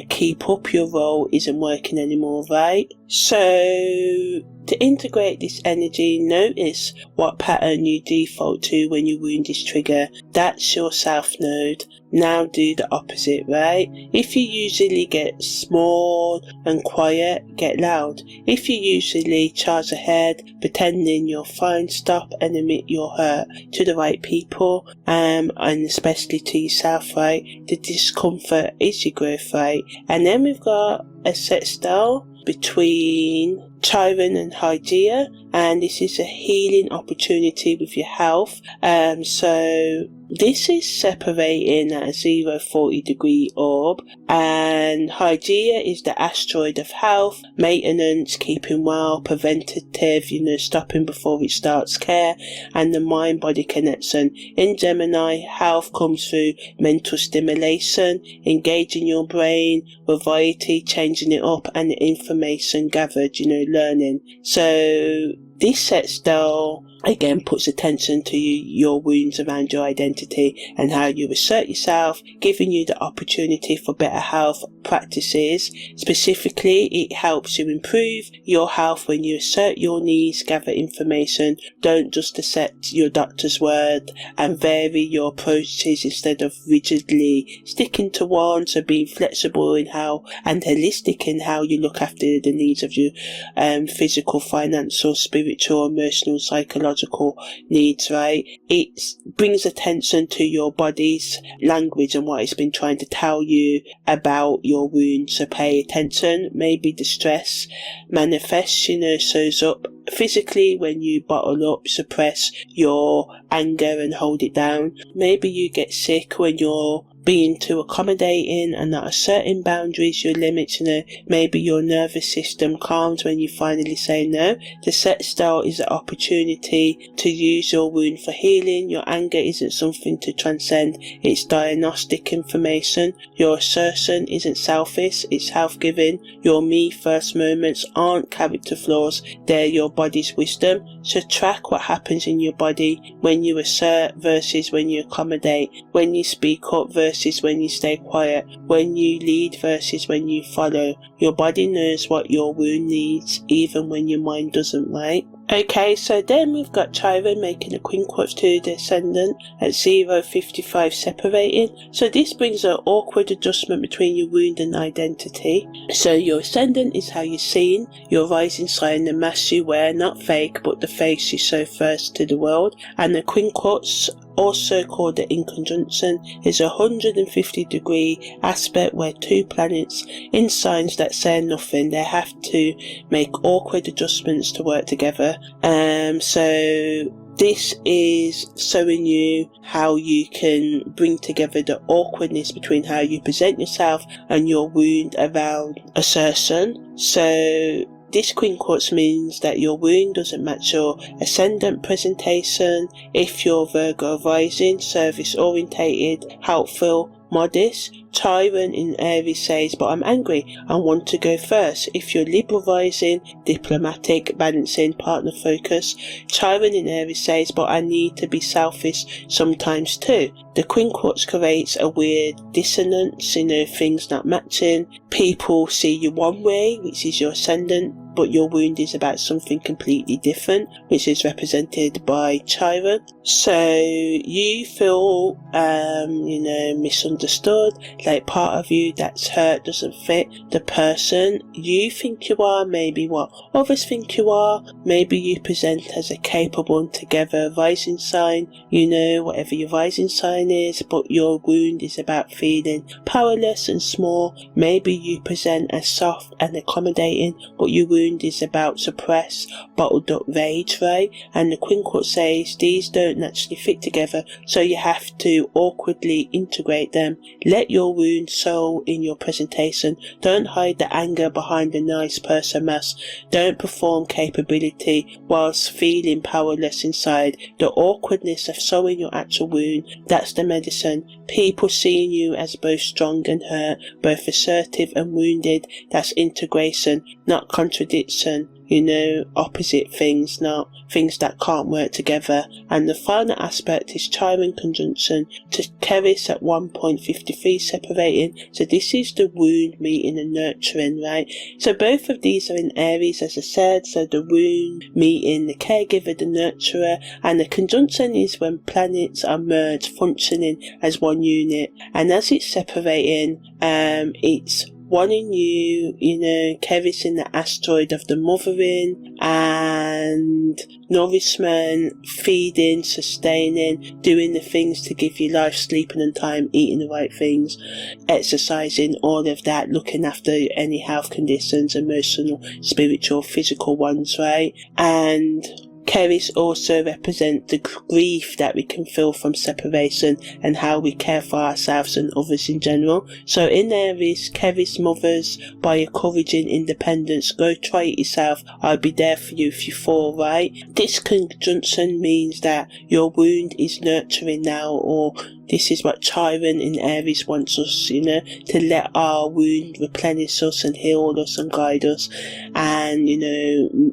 keep up your role isn't working anymore, right? So to integrate this energy, notice what pattern you default to when your wound is triggered. That's your south node. Now do the opposite, right? If you usually get small and quiet, get loud. If you usually charge ahead, pretending you're fine, stop and admit you're hurt to the right people, and especially to yourself, right? The discomfort is your growth, right? And then we've got a sextile between Chiron and Hygeia, and this is a healing opportunity with your health. So this is separating at a 0-40 degree orb, and Hygeia is the asteroid of health, maintenance, keeping well, preventative, stopping before it starts care, and the mind-body connection. In Gemini, health comes through mental stimulation, engaging your brain, variety, changing it up, and information gathered, learning. So this set style again puts attention to your wounds around your identity and how you assert yourself, giving you the opportunity for better health practices. Specifically, it helps you improve your health when you assert your needs, gather information, don't just accept your doctor's word, and vary your approaches instead of rigidly sticking to one. So being flexible in how and holistic in how you look after the needs of your physical, financial, spiritual, emotional, psychological needs, right? It brings attention to your body's language and what it's been trying to tell you about your wound. So pay attention. Maybe the stress manifests, shows up physically when you bottle up, suppress your anger and hold it down. Maybe you get sick when you're being too accommodating and not asserting boundaries, your limits. Maybe your nervous system calms when you finally say no. The set style is an opportunity to use your wound for healing. Your anger isn't something to transcend, it's diagnostic information. Your assertion isn't selfish, it's health-giving. Your me first moments aren't character flaws, they're your body's wisdom. So track what happens in your body when you assert versus when you accommodate, when you speak up versus when you stay quiet, when you lead versus when you follow. Your body knows what your wound needs, even when your mind doesn't, right? Okay, so then we've got Chiron making a quincunx to the ascendant at 0-55 separating. So this brings an awkward adjustment between your wound and identity. So your ascendant is how you're seen, your rising sign, the mask you wear, not fake, but the face you show first to the world. And the quincunx, also called the inconjunction, is a 150 degree aspect where two planets in signs that say nothing, they have to make awkward adjustments to work together. So this is showing you how you can bring together the awkwardness between how you present yourself and your wound around assertion. So this quincunx means that your wound doesn't match your ascendant presentation. If you're Virgo rising, service orientated, helpful, modest. Chiron in Aries says, but I'm angry, I want to go first. If you're Libra rising, diplomatic, balancing, partner focus. Chiron in Aries says, but I need to be selfish sometimes too. The quincunx creates a weird dissonance, things not matching. People see you one way, which is your ascendant, but your wound is about something completely different, which is represented by Chiron. So you feel, misunderstood, like part of you that's hurt doesn't fit the person you think you are, maybe what others think you are. Maybe you present as a capable and together rising sign, whatever your rising sign is, but your wound is about feeling powerless and small. Maybe you present as soft and accommodating, but your wound is about suppressed, bottled up rage, right? And the quincunx says these don't naturally fit together, so you have to awkwardly integrate them. Let your wound show in your presentation. Don't hide the anger behind the nice person mask. Don't perform capability whilst feeling powerless inside. The awkwardness of showing your actual wound, that's the medicine. People seeing you as both strong and hurt, both assertive and wounded, that's integration, not contradiction. Opposite things, not things that can't work together. And the final aspect is Chiron conjunction to Keris at 1.53 separating. So this is the wound meeting the nurturing, right? So both of these are in Aries, as I said. So the wound meeting the caregiver, the nurturer, and the conjunction is when planets are merged, functioning as one unit. And as it's separating, it's one in you, Kevis in the asteroid of the mothering and nourishment, feeding, sustaining, doing the things to give you life, sleeping on time, eating the right things, exercising, all of that, looking after any health conditions, emotional, spiritual, physical ones, right? And Keris also represent the grief that we can feel from separation and how we care for ourselves and others in general. So in Aries, Keris mothers by encouraging independence. Go try it yourself. I'll be there for you if you fall, right? This conjunction means that your wound is nurturing now, or this is what Chiron in Aries wants us, to let our wound replenish us and heal us and guide us and,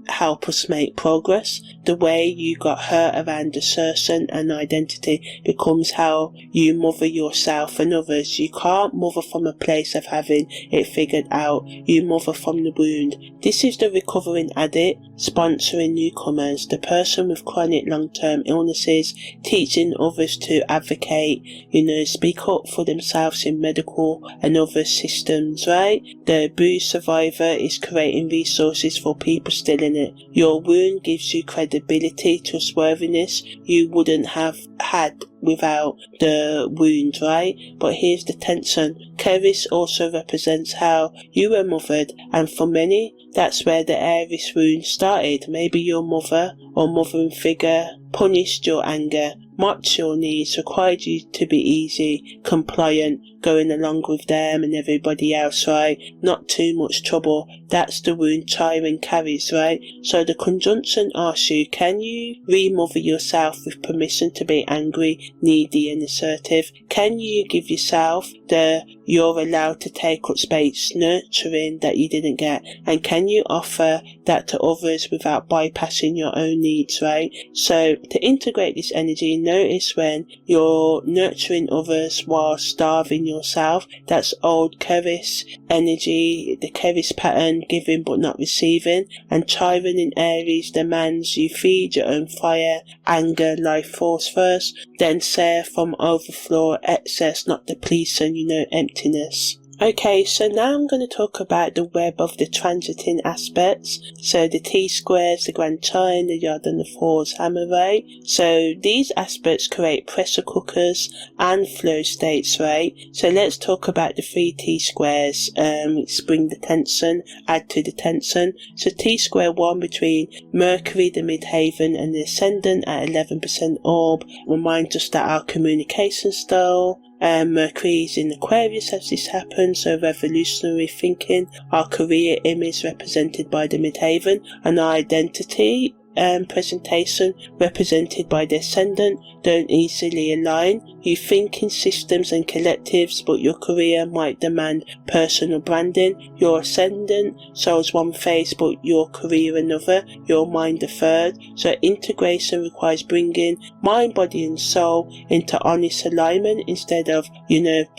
help us make progress. The way you got hurt around assertion and identity becomes how you mother yourself and others. You can't mother from a place of having it figured out. You mother from the wound. This is the recovering addict sponsoring newcomers, the person with chronic long-term illnesses, teaching others to advocate, speak up for themselves in medical and other systems, right? The bruise survivor is creating resources for people still in it. Your wound gives you credibility, trustworthiness you wouldn't have had without the wound, right? But here's the tension. Keris also represents how you were mothered, and for many, that's where the Aries wound started. Maybe your mother or mothering figure punished your anger, mocked your needs, required you to be easy, compliant, going along with them and everybody else, right? Not too much trouble. That's the wound Chiron carries, right? So the conjunction asks you, can you remother yourself with permission to be angry, needy and assertive? Can you give yourself the you're allowed to take up space, nurturing that you didn't get? And can you offer that to others without bypassing your own needs, right? So to integrate this energy, notice when you're nurturing others while starving yourself. That's old Keris energy, the Keris pattern, giving but not receiving. And Chiron in Aries demands you feed your own fire, anger, life force first, then serve from overflow, excess, not depletion, emptiness. Okay, so now I'm going to talk about the web of the transiting aspects. So the T-squares, the Grand Trine, the Yod and the Thor's hammer, right? So these aspects create pressure cookers and flow states, right? So let's talk about the 3 T-squares. Bring the tension, add to the tension. So T-square 1 between Mercury, the midhaven, and the ascendant at 11% orb reminds us that our communication style, Mercury is in Aquarius as this happens, so revolutionary thinking, our career image represented by the midhaven, and our identity presentation represented by the ascendant don't easily align. You think in systems and collectives, but your career might demand personal branding. Your ascendant shows one face, but your career another, your mind a third. So integration requires bringing mind, body and soul into honest alignment instead of,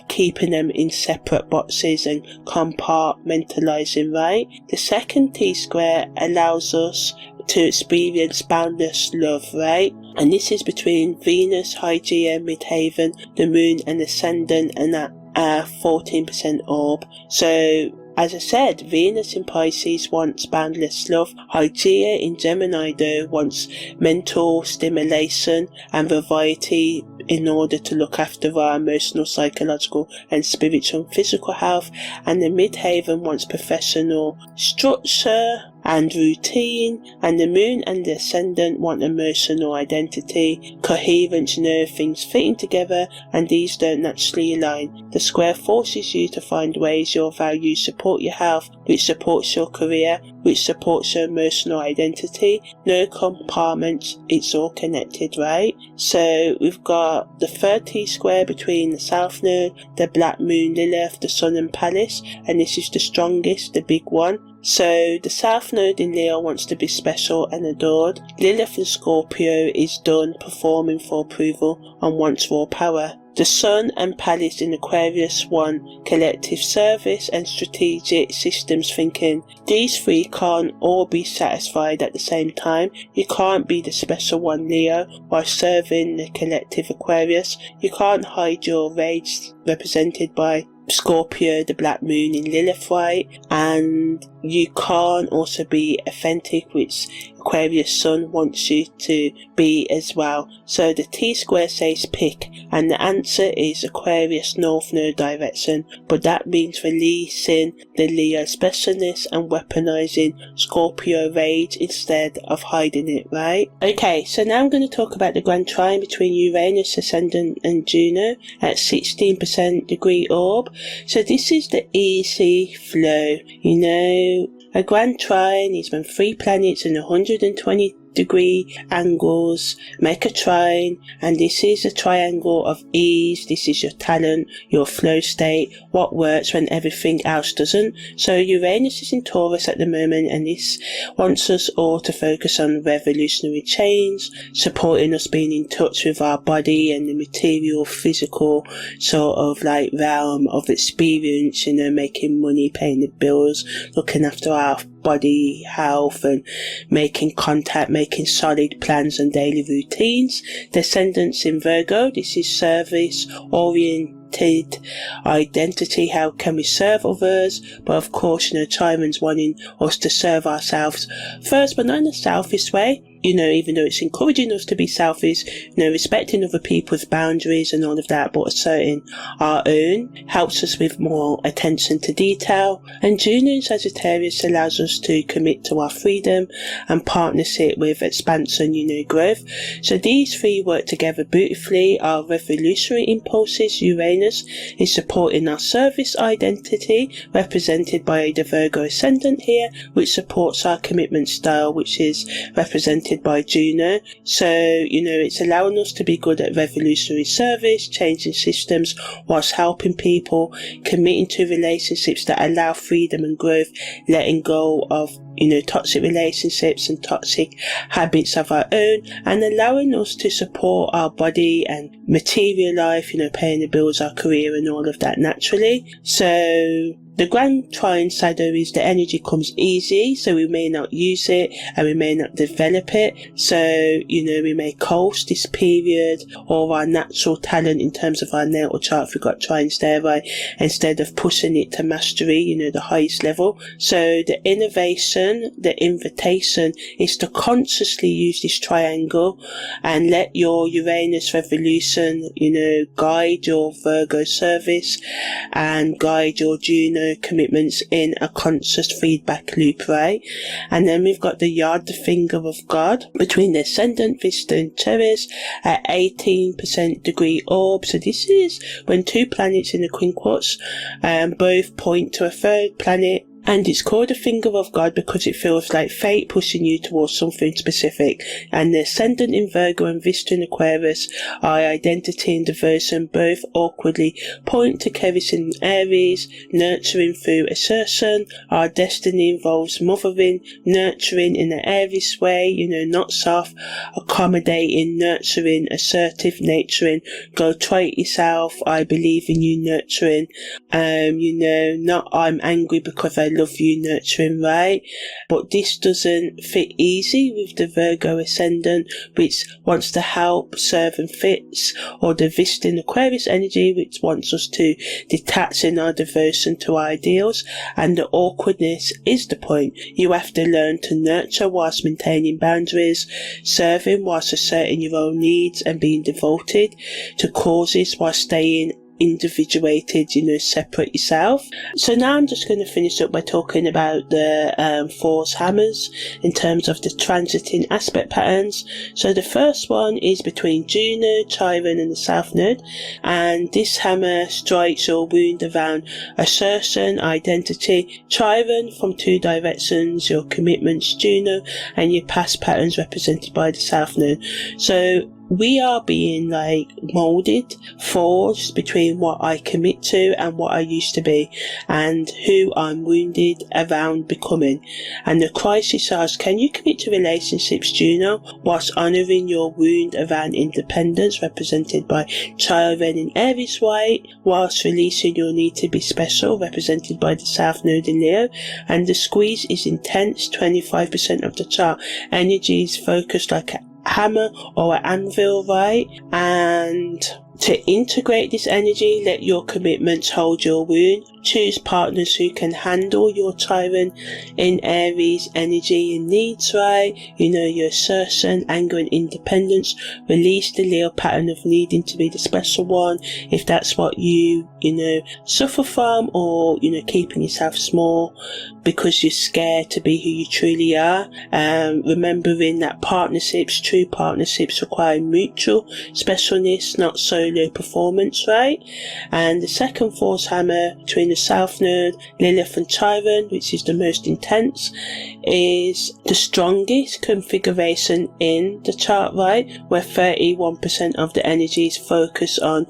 keeping them in separate boxes and compartmentalizing, right? The second T-square allows us to experience boundless love, right? And this is between Venus, Hygeia, midhaven, the moon and ascendant, and at 14% orb. So as I said, Venus in Pisces wants boundless love. Hygeia in Gemini though wants mental stimulation and variety in order to look after our emotional, psychological and spiritual and physical health. And the midhaven wants professional structure and routine, and the moon and the ascendant want emotional identity, coherence, things fitting together, and these don't naturally align. The square forces you to find ways your values support your health, which supports your career, which supports your emotional identity. No compartments, it's all connected, right? So we've got the 30 square between the South Node, the Black Moon, Lilith, the Sun and Palace, and this is the strongest, the big one. So the South Node in Leo wants to be special and adored. Lilith in Scorpio is done performing for approval and wants raw power. The Sun and Palace in Aquarius want collective service and strategic systems thinking. These 3 can't all be satisfied at the same time. You can't be the special one Leo while serving the collective Aquarius. You can't hide your rage represented by Scorpio, the black moon in Lilith, right? And you can't also be authentic, which Aquarius Sun wants you to be as well. So the T-square says pick, and the answer is Aquarius North Node direction, but that means releasing the Leo specialness and weaponizing Scorpio rage instead of hiding it, right? Okay, so now I'm going to talk about the grand trine between Uranus ascendant and Juno at 16% degree orb. So this is the easy flow, you know. A grand trine is when 3 planets in 120 degree angles make a trine, and this is a triangle of ease. This is your talent, your flow state, what works when everything else doesn't. So Uranus is in Taurus at the moment, and this wants us all to focus on revolutionary change, supporting us being in touch with our body and the material, physical sort of like realm of experience, you know, making money, paying the bills, looking after our body health, and making contact, making solid plans and daily routines. Descendants in Virgo, this is service oriented identity. How can we serve others? But of course, you know, Chiron's wanting us to serve ourselves first, but not in a selfish way. You know, even though it's encouraging us to be selfish, you know, respecting other people's boundaries and all of that, but asserting our own helps us with more attention to detail. And Juno in Sagittarius allows us to commit to our freedom and partnership with expansion, you know, growth. So these three work together beautifully. Our revolutionary impulses, Uranus, is supporting our service identity, represented by the Virgo ascendant here, which supports our commitment style, which is represented by Juno. So, you know, it's allowing us to be good at revolutionary service, changing systems whilst helping people, committing to relationships that allow freedom and growth, letting go of, you know, toxic relationships and toxic habits of our own, and allowing us to support our body and material life, you know, paying the bills, our career and all of that naturally. So the grand trine side is the energy comes easy, so we may not use it and we may not develop it. So, you know, we may coast this period, or our natural talent in terms of our natal chart, if we've got trines there, right, instead of pushing it to mastery, you know, the highest level. So the innovation, the invitation is to consciously use this triangle and let your Uranus revolution, you know, guide your Virgo service and guide your Juno commitments in a conscious feedback loop, right? And then we've got the yard, the finger of God, between the ascendant, Vista and Ceres at 18% degree orb. So this is when 2 planets in the quinquats both point to a 3rd planet. And it's called the finger of God because it feels like fate pushing you towards something specific. And the ascendant in Virgo and Vista in Aquarius, our identity and devotion, both awkwardly point to Ceres in Aries, nurturing through assertion. Our destiny involves mothering, nurturing in the Aries way, you know, not soft, accommodating, nurturing, assertive, nurturing, go try it yourself, I believe in you, nurturing, you know, not I'm angry because I love you, nurturing, right? But this doesn't fit easy with the Virgo ascendant, which wants to help, serve and fits, or the Vista in Aquarius energy, which wants us to detach in our devotion to ideals. And the awkwardness is the point. You have to learn to nurture whilst maintaining boundaries, serving whilst asserting your own needs, and being devoted to causes while staying individuated, you know, separate yourself. So now I'm just going to finish up by talking about the Thor's hammers in terms of the transiting aspect patterns. So the first one is between Juno, Chiron and the South Node, and this hammer strikes your wound around assertion, identity. Chiron from 2 directions, your commitments, Juno, and your past patterns represented by the South Node. So we are being like molded, forged between what I commit to and what I used to be, and who I'm wounded around becoming. And the crisis asks, can you commit to relationships, Juno, whilst honouring your wound around independence, represented by Chiron in Aries white, whilst releasing your need to be special, represented by the South Node in Leo. And the squeeze is intense, 25% of the chart. Energy is focused like a hammer or an anvil, right? And To integrate this energy, let your commitments hold your wound. Choose partners who can handle your Chiron in Aries energy and needs, right? Your assertion, anger and independence. Release the Leo pattern of needing to be the special one, if that's what you suffer from, or keeping yourself small because you're scared to be who you truly are. Remembering that true partnerships require mutual specialness, not solo performance, right? And the second force hammer between the South Node, Lilith and Chiron, which is the most intense, is the strongest configuration in the chart, right? Where 31% of the energy is focused on,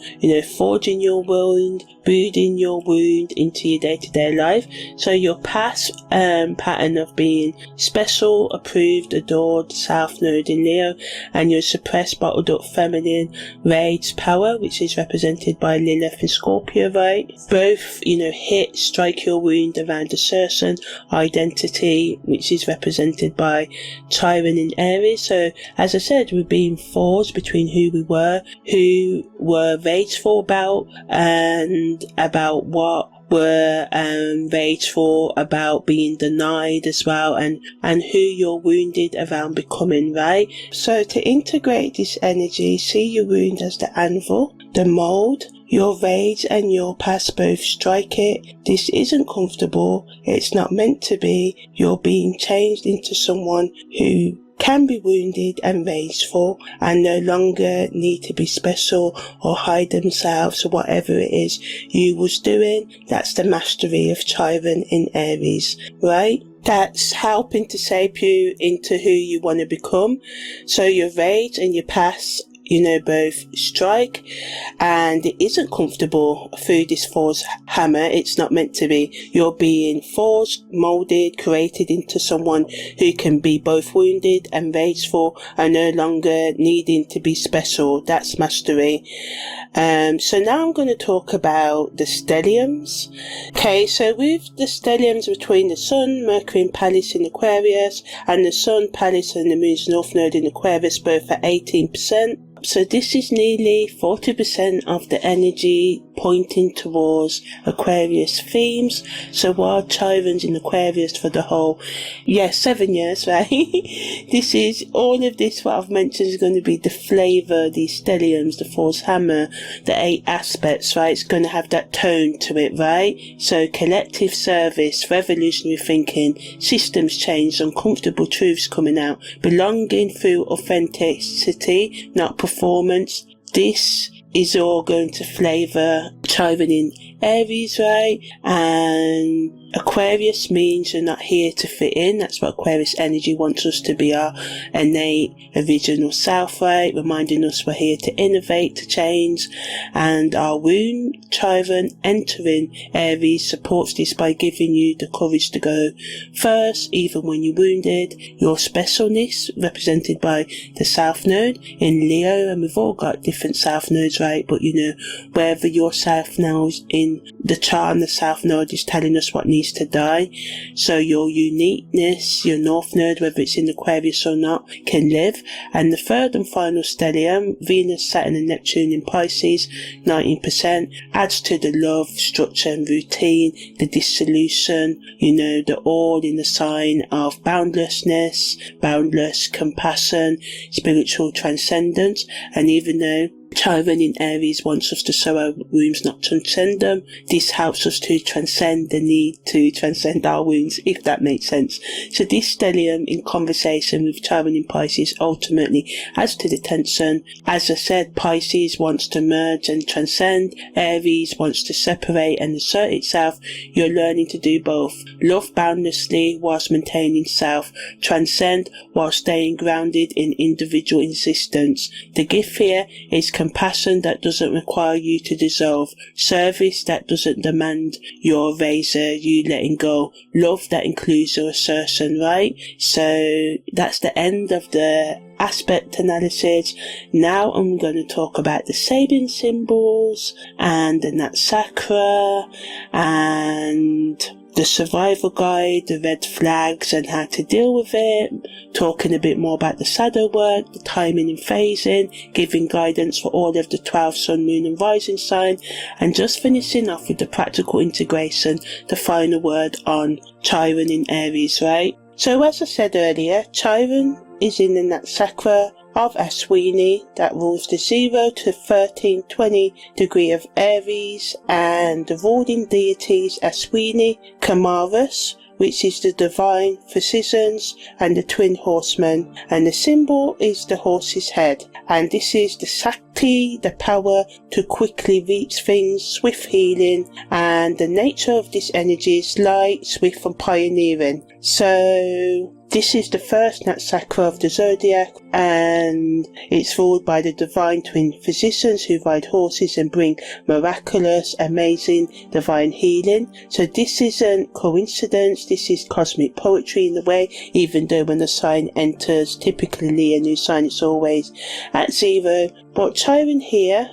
forging your wound, brooding your wound into your day-to-day life. So your past pattern of being special, approved, adored, South Node in Leo, and your suppressed, bottled up feminine rage power, which is represented by Lilith in Scorpio, right? Both, strike your wound around assertion, identity, which is represented by Chiron in Aries. So, as I said, we're being forged between who were rageful about, and about what were rageful about being denied as well, and who you're wounded around becoming, right? So to integrate this energy, see your wound as the anvil, the mold. Your rage and your past both strike it. This isn't comfortable. It's not meant to be. You're being changed into someone who can be wounded and rageful and no longer need to be special or hide themselves or whatever it is you was doing. That's the mastery of Chiron in Aries, right? That's helping to shape you into who you want to become. So your rage and your past, both strike, and it isn't comfortable through this force hammer. It's not meant to be. You're being forged, molded, created into someone who can be both wounded and rageful and no longer needing to be special. That's mastery. So now I'm going to talk about the stelliums. Okay, so with the stelliums between the Sun, Mercury and Pallas in Aquarius, and the Sun, Pallas and the Moon's North Node in Aquarius, both at 18%. So this is nearly 40% of the energy pointing towards Aquarius themes. So while Chiron's in Aquarius for the whole, 7 years, right? This is, all of this what I've mentioned is going to be the flavour, the stelliums, the force hammer, the 8 aspects, right? It's going to have that tone to it, right? So collective service, revolutionary thinking, systems change, uncomfortable truths coming out, belonging through authenticity, not performance. This is all going to flavour Chiron in Aries, right? And Aquarius means you're not here to fit in. That's what Aquarius energy wants us to be, our innate original self, right? Reminding us we're here to innovate, to change. And our wound, Chiron, entering Aries supports this by giving you the courage to go first, even when you're wounded. Your specialness, represented by the South Node in Leo, and we've all got different South Nodes, right? But wherever your South Node in the chart and the South Node is telling us what needs to die. So your uniqueness, your North Node, whether it's in Aquarius or not, can live. And the third and final stellium, Venus, Saturn and Neptune in Pisces, 19%, adds to the love, structure and routine, the dissolution, the all in the sign of boundlessness, boundless compassion, spiritual transcendence. And even though Chiron in Aries wants us to sow our wounds, not transcend them, this helps us to transcend the need to transcend our wounds, if that makes sense. So this stellium in conversation with Chiron in Pisces ultimately adds to the tension. As I said, Pisces wants to merge and transcend, Aries wants to separate and assert itself. You're learning to do both. Love boundlessly whilst maintaining self, transcend while staying grounded in individual existence. The gift here is compassion that doesn't require you to dissolve, service that doesn't demand your razor, you letting go, love that includes your assertion, right? So that's the end of the aspect analysis. Now I'm going to talk about the Sabian symbols and the Nakshatra and the survival guide, the red flags and how to deal with it, talking a bit more about the shadow work, the timing and phasing, giving guidance for all of the 12 sun, moon and rising sign, and just finishing off with the practical integration, the final word on Chiron in Aries, right? So as I said earlier, Chiron is in the Nakshatra of Ashwini that rules the 0 to 13-20 degree of Aries, and the ruling deities Ashwini, Kamaras, which is the divine physicians and the twin horsemen, and the symbol is the horse's head, and this is the Shakti, the power to quickly reach things, swift healing, and the nature of this energy is light, swift and pioneering. So this is the first Nakshatra of the zodiac, and it's ruled by the divine twin physicians who ride horses and bring miraculous, amazing, divine healing. So this isn't coincidence, this is cosmic poetry in a way, even though when a sign enters, typically a new sign, it's always at 0. But Chiron here,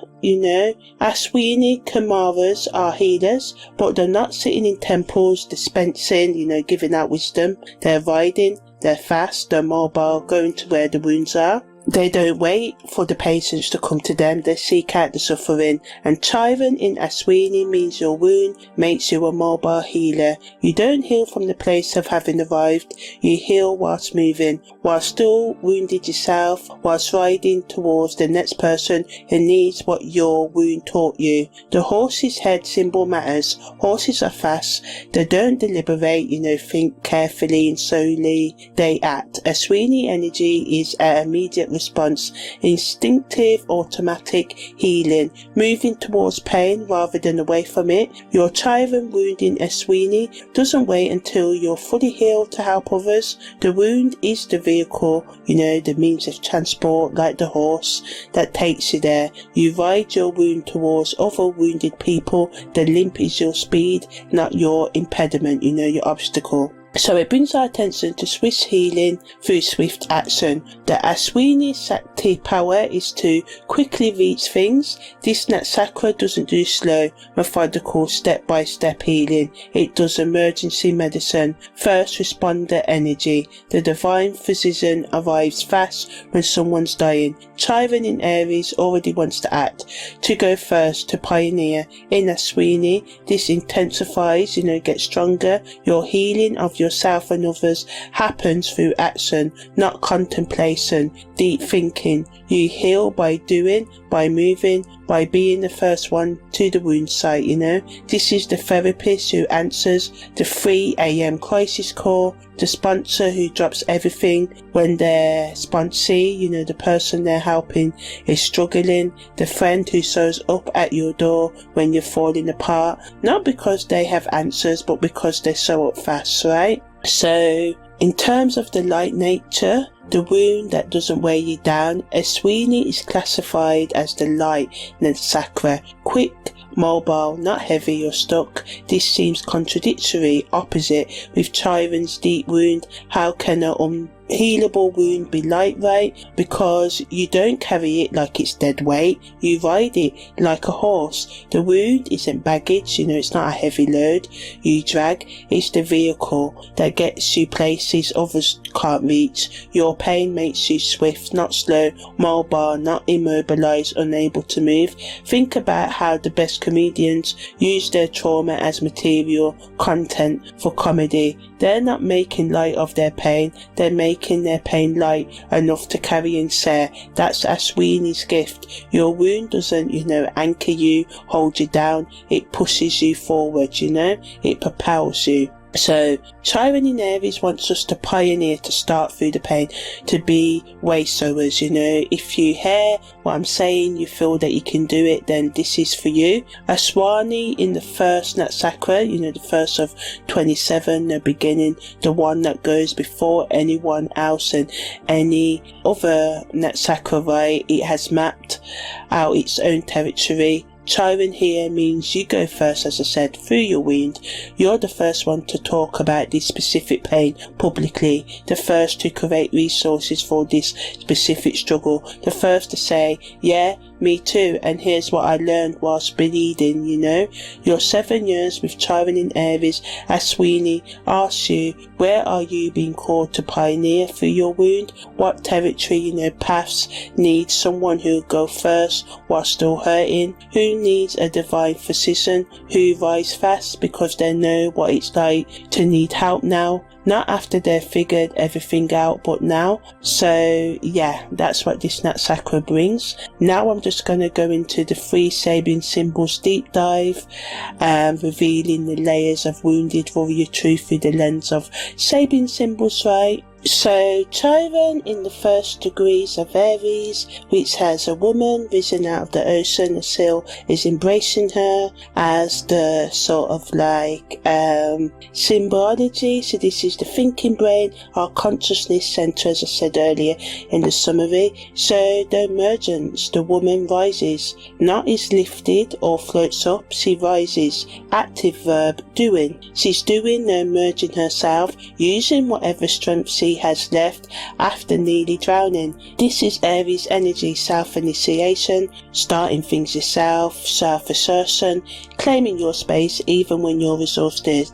Ashwini Kamaras are healers, but they're not sitting in temples dispensing, giving out wisdom. They're riding, they're fast, they're mobile, going to where the wounds are. They don't wait for the patients to come to them, they seek out the suffering. And Chiron in Ashwini means your wound makes you a mobile healer. You don't heal from the place of having arrived, you heal whilst moving, whilst still wounded yourself, whilst riding towards the next person who needs what your wound taught you. The horse's head symbol matters. Horses are fast, they don't deliberate, think carefully and slowly, they act. Ashwini energy is an immediate response, instinctive, automatic healing, moving towards pain rather than away from it. Your Chiron wound in Ashwini doesn't wait until you're fully healed to help others. The wound is the vehicle, the means of transport, like the horse that takes you there. You ride your wound towards other wounded people. The limp is your speed, not your impediment, your obstacle. So it brings our attention to swift healing through swift action. The Ashwini Shakti power is to quickly reach things. This Nakshatra doesn't do slow, methodical, step-by-step healing. It does emergency medicine, first responder energy. The divine physician arrives fast when someone's dying. Chiron in Aries already wants to act, to go first, to pioneer. In Ashwini, this intensifies, gets stronger. Your healing of yourself and others happens through action, not contemplation, deep thinking. You heal by doing, by moving, by being the first one to the wound site, This is the therapist who answers the 3 a.m. crisis call, the sponsor who drops everything when their sponsee, the person they're helping, is struggling, the friend who shows up at your door when you're falling apart, not because they have answers, but because they show up fast, right? So, in terms of the light nature, the wound that doesn't weigh you down, Ashwini is classified as the light Nakshatra, quick, mobile, not heavy or stuck. This seems contradictory, opposite with Chiron's deep wound. How can a healable wound be light, right? Because you don't carry it like it's dead weight, you ride it like a horse. The wound isn't baggage, it's not a heavy load you drag, it's the vehicle that gets you places others can't reach. Your pain makes you swift, not slow, mobile, not immobilized, unable to move. Think about how the best comedians use their trauma as material content for comedy. They're not making light of their pain, they're making their pain light enough to carry and share. That's Ashwini's gift. Your wound doesn't, anchor you, hold you down, it pushes you forward, it propels you. So Chiron in Aries wants us to pioneer, to start through the pain, to be way sowers. If you hear what I'm saying, you feel that you can do it, then this is for you. Ashwini in the first Nakshatra, the first of 27, the beginning, the one that goes before anyone else and any other Nakshatra, right? It has mapped out its own territory. Chiron here means you go first, as I said, through your wound. You're the first one to talk about this specific pain publicly, the first to create resources for this specific struggle, the first to say, yeah, me too, and here's what I learned whilst bleeding, you know. Your 7 years with Chiron in Aries, as Sweeney asks you, where are you being called to pioneer through your wound? What territory, you know, paths need someone who'll go first while still hurting? Who needs a divine physician? Who rise fast because they know what it's like to need help now? Not after they've figured everything out, but now. So yeah, that's what this Nakshatra brings. Now I'm just going to go into the 3 Sabian symbols deep dive, revealing the layers of wounded warrior truth through the lens of Sabian symbols, right? So Chiron in the first degrees of Aries, which has a woman risen out of the ocean, the seal is embracing her as the sort of like symbology. So this is the thinking brain, our consciousness center, as I said earlier in the summary. So the emergence, the woman rises, not is lifted or floats up, she rises. Active verb, doing. She's doing, emerging herself, using whatever strength she has left after nearly drowning. This is Aries energy, self-initiation, starting things yourself, self-assertion, claiming your space even when you're exhausted.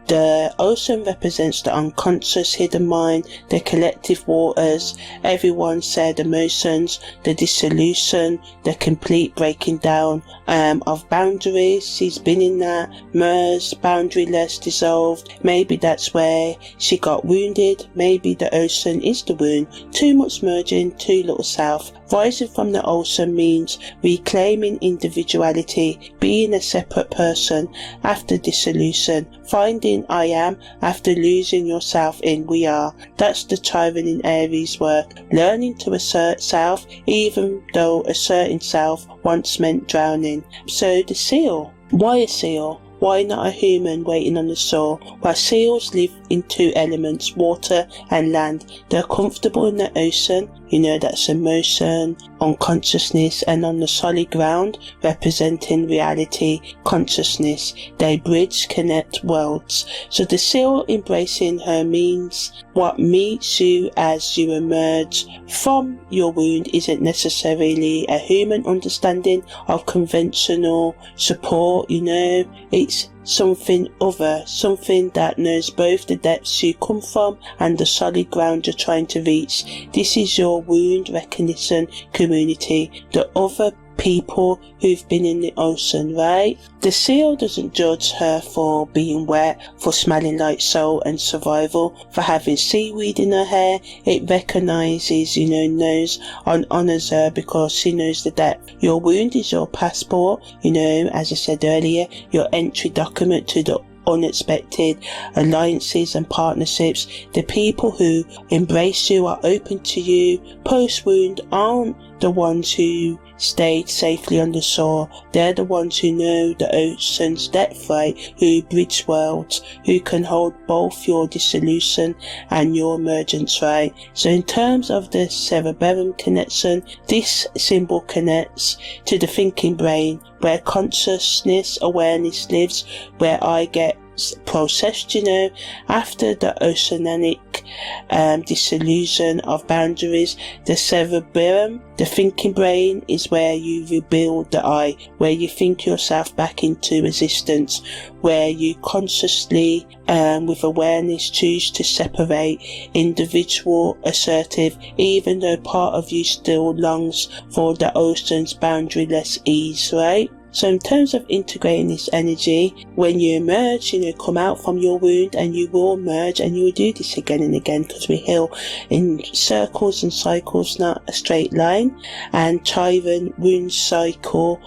The ocean represents the unconscious hidden mind, the collective waters, everyone's shared emotions, the dissolution, the complete breaking down of boundaries. She's been in that, merged, boundaryless, dissolved. Maybe that's where she got wounded. Maybe the ocean is the wound. Too much merging, too little self. Rising from the ocean means reclaiming individuality, being a separate person after dissolution, finding I am after losing yourself in we are. That's the Chiron in Aries work. Learning to assert self, even though asserting self once meant drowning. So the seal. Why a seal? Why not a human waiting on the shore? While seals live in 2 elements, water and land. They're comfortable in the ocean, you know, that's emotion, unconsciousness, and on the solid ground, representing reality, consciousness. They bridge, connect worlds. So the seal embracing her means what meets you as you emerge from your wound isn't necessarily a human understanding of conventional support, you know. It's something other, something that knows both the depths you come from and the solid ground you're trying to reach. This is your wound recognition community, the other people who've been in the ocean, right? The seal doesn't judge her for being wet, for smelling like salt and survival, for having seaweed in her hair. It recognizes, you know, knows and honors her because she knows the depth. Your wound is your passport, you know, as I said earlier, your entry document to the unexpected alliances and partnerships. The people who embrace you, are open to you, post-wound, aren't the ones who stayed safely on the shore. They're the ones who know the ocean's depth, right? Who bridge worlds, who can hold both your dissolution and your emergence, right? So in terms of the cerebellum connection, this symbol connects to the thinking brain, where consciousness, awareness lives, where I get processed, you know, after the oceanic dissolution of boundaries. The cerebellum, the thinking brain, is where you rebuild the I, where you think yourself back into existence, where you consciously with awareness choose to separate individual, assertive, even though part of you still longs for the ocean's boundaryless ease, right? So in terms of integrating this energy, when you emerge, you know, come out from your wound, and you will merge, and you will do this again and again, because we heal in circles and cycles, not a straight line. And Chiron wound cycle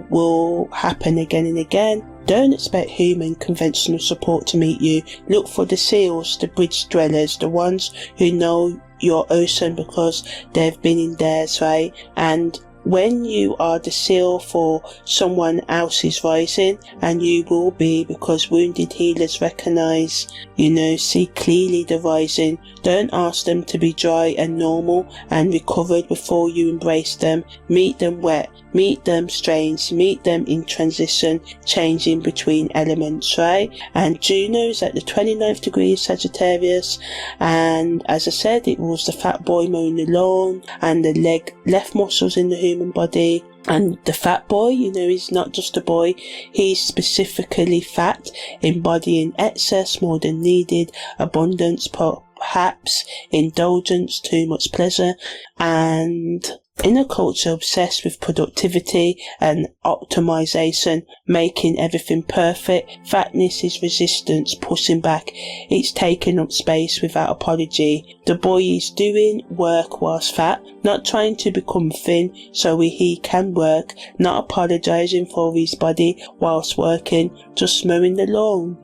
will happen again and again. Don't expect human conventional support to meet you. Look for the seals, the bridge dwellers, the ones who know your ocean because they've been in theirs, right? And when you are the seal for someone else's rising, and you will be, because wounded healers recognize, you know, see clearly the rising. Don't ask them to be dry and normal and recovered before you embrace them. Meet them wet, meet them strange, meet them in transition, changing between elements, right? And Juno is at the 29th degree of Sagittarius, and as I said, it rules the fat boy mowing the lawn and the left muscles in the human human body. And the fat boy, he's not just a boy, he's specifically fat, embodying excess more than needed, abundance, perhaps indulgence, too much pleasure, and in a culture obsessed with productivity and optimization, making everything perfect, fatness is resistance, pushing back. It's taking up space without apology. The boy is doing work whilst fat, not trying to become thin so he can work, not apologizing for his body whilst working, just mowing the lawn,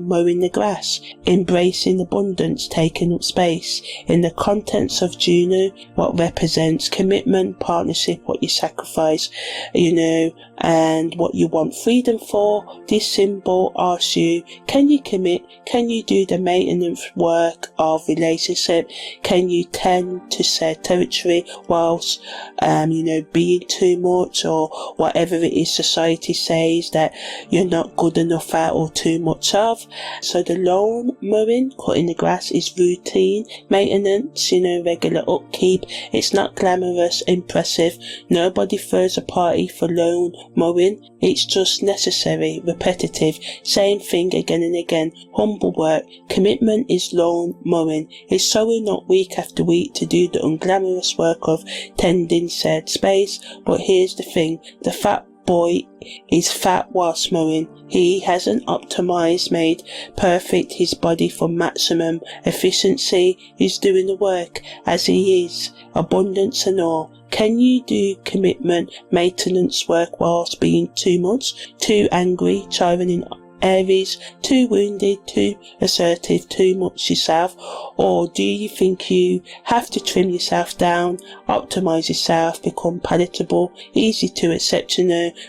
mowing the grass, embracing abundance, taking up space. In the contents of Juno, what represents commitment, partnership, what you sacrifice, and what you want freedom for, this symbol asks you, can you commit? Can you do the maintenance work of relationship? Can you tend to said territory whilst, being too much, or whatever it is society says that you're not good enough at or too much of? So the lawn mowing, cutting the grass, is routine maintenance, regular upkeep. It's not glamorous, impressive. Nobody throws a party for lawn mowing. It's just necessary, repetitive, same thing again and again. Humble work. Commitment is lawn mowing. It's sowing up week after week to do the unglamorous work of tending said space. But here's the thing, the fat boy is fat whilst mowing. He hasn't optimized, made perfect his body for maximum efficiency. He's doing the work as he is, abundance and all. Can you do commitment, maintenance work whilst being too much, too angry, Chiron in Aries, too wounded, too assertive, too much yourself? Or do you think you have to trim yourself down, optimize yourself, become palatable, easy to accept,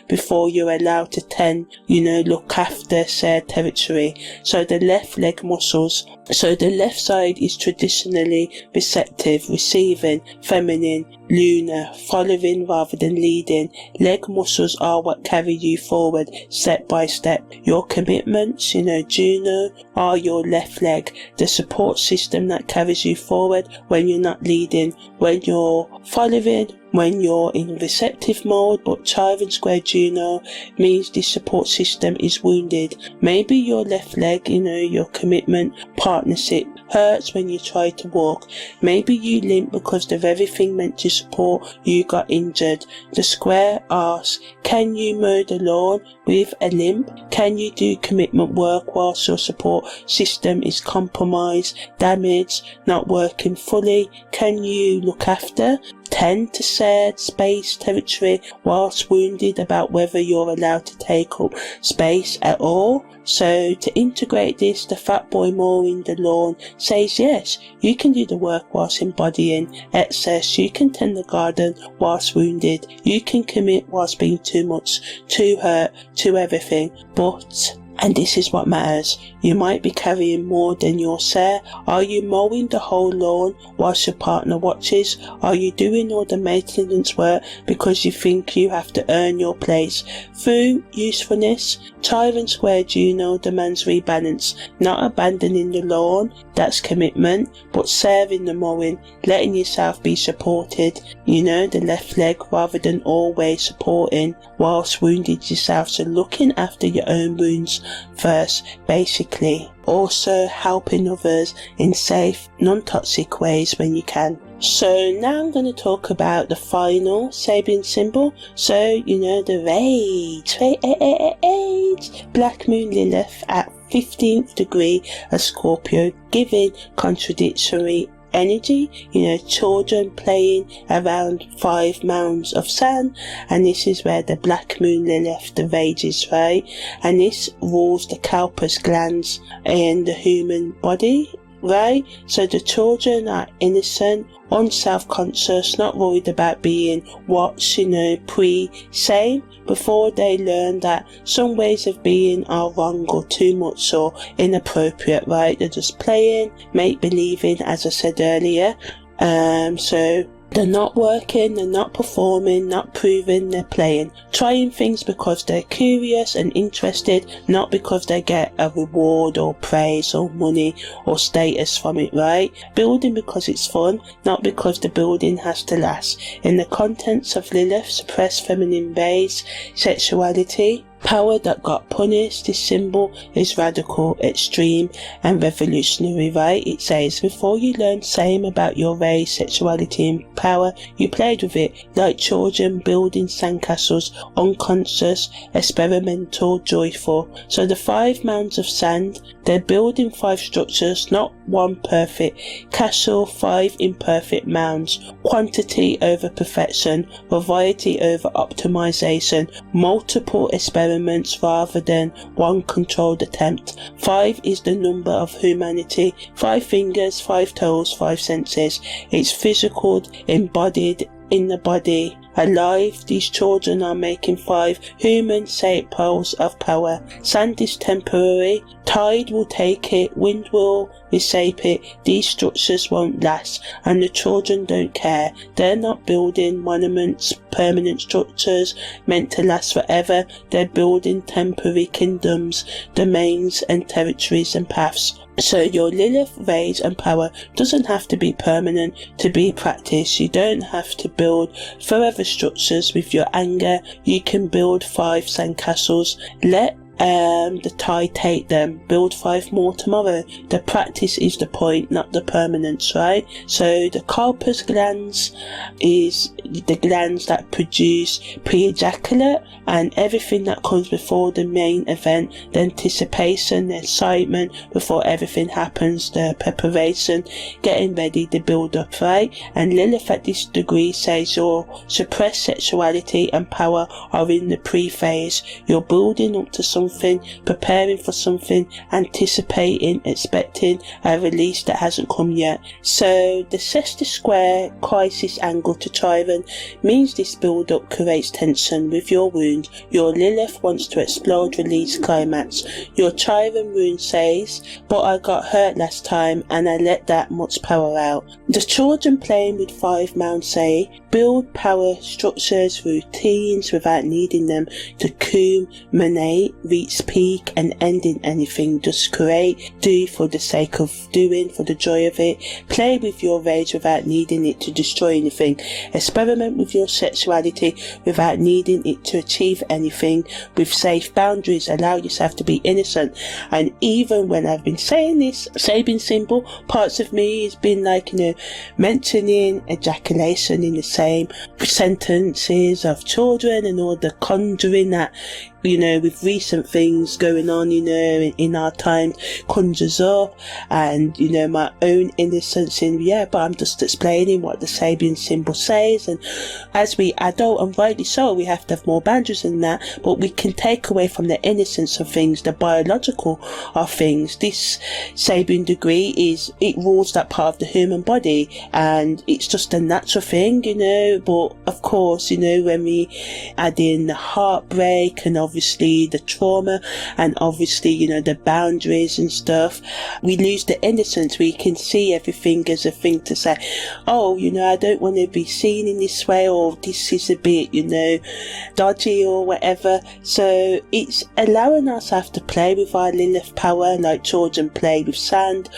before you're allowed to tend, look after said territory? So the left leg muscles. So the left side is traditionally receptive, receiving, feminine, lunar, following rather than leading. Leg muscles are what carry you forward step by step. Your commitments, Juno, are your left leg, the support system that carries you forward when you're not leading, when you're following, when you're in receptive mode. But Chiron square Juno means this support system is wounded. Maybe your left leg, your commitment, partnership, hurts when you try to walk. Maybe you limp because the very thing meant to support you got injured. The square asks, can you mow the lawn with a limp? Can you do commitment work whilst your support system is compromised, damaged, not working fully? Can you look after, tend to said space, territory, whilst wounded about whether you're allowed to take up space at all? So to integrate this, the fat boy mowing the lawn says yes, you can do the work whilst embodying excess, you can tend the garden whilst wounded, you can commit whilst being too much, too hurt, too everything, but, and this is what matters, you might be carrying more than your share. Are you mowing the whole lawn whilst your partner watches? Are you doing all the maintenance work because you think you have to earn your place through usefulness? Chiron square Juno demands rebalance, not abandoning the lawn, that's commitment, but serving the mowing, letting yourself be supported, the left leg, rather than always supporting whilst wounded yourself. So looking after your own wounds first, basically. Also helping others in safe, non-toxic ways when you can. So now I'm going to talk about the final Sabian symbol. So, the rage, Black Moon Lilith at 15th degree of Scorpio, giving contradictory energy, children playing around 5 mounds of sand, and this is where the Black Moon Lilith, the rage is, right? And this rules the corpus glands in the human body, right? So the children are innocent, unself-conscious, not worried about being watched, pre-sane, before they learn that some ways of being are wrong or too much or inappropriate, right? They're just playing, make-believing, as I said earlier. So They're not working, they're not performing, not proving, they're playing. Trying things because they're curious and interested, not because they get a reward or praise or money or status from it, right? Building because it's fun, not because the building has to last. In the contents of Lilith, suppressed feminine rays, sexuality, power that got punished. This symbol is radical, extreme and revolutionary, right? It says, before you learned same about your race, sexuality and power, you played with it like children building sandcastles, unconscious, experimental, joyful. So the 5 mounds of sand, they're building 5 structures, not one perfect castle, 5 imperfect mounds. Quantity over perfection, variety over optimization, multiple experiments rather than one controlled attempt. 5 is the number of humanity. 5 fingers, 5 toes, 5 senses. It's physical, embodied in the body. Alive, these children are making 5 human-shaped poles of power. Sand is temporary, tide will take it, wind will reshape it, these structures won't last, and the children don't care. They're not building monuments, permanent structures meant to last forever. They're building temporary kingdoms, domains and territories and paths. So your Lilith rays and power doesn't have to be permanent to be practiced. You don't have to build forever structures with your anger. You can build 5 sandcastles. Let the tide take them. Build 5 more tomorrow. The practice is the point, not the permanence, right? So the corpus glands is the glands that produce pre-ejaculate, and everything that comes before the main event, the anticipation, the excitement before everything happens, the preparation, getting ready, the build up, right? And Lilith at this degree says your suppressed sexuality and power are in the pre-phase. You're building up to something, preparing for something, anticipating, expecting a release that hasn't come yet. So the sextil square crisis angle to Chiron means this build up creates tension with your wound. Your Lilith wants to explode, release, climax. Your Chiron rune says, but I got hurt last time and I let that much power out. The children playing with 5 mounds say, build power structures, routines without needing them to culminate, reach peak and end in anything. Just create, do for the sake of doing, for the joy of it. Play with your rage without needing it to destroy anything. Experiment with your sexuality without needing it to achieve anything. With safe boundaries, allow yourself to be innocent. And even when I've been saying this, Sabian symbol, parts of me has been like, mentioning ejaculation in the same sentences of children and all the conjuring that, with recent things going on, in our time conjures up, and, my own innocence in, but I'm just explaining what the Sabian symbol says. And as we adult, and rightly so, we have to have more boundaries than that, but we can take away from the innocence of things, the biological of things. This Sabian degree it rules that part of the human body, and it's just a natural thing, but of course, when we add in the heartbreak and obviously the trauma and obviously, the boundaries and stuff, we lose the innocence. We can see everything as a thing to say, oh, I don't want to be seen in this way, or this is a bit, dodgy or whatever. So it's allowing us to have to play with our Lilith power like children play with sand,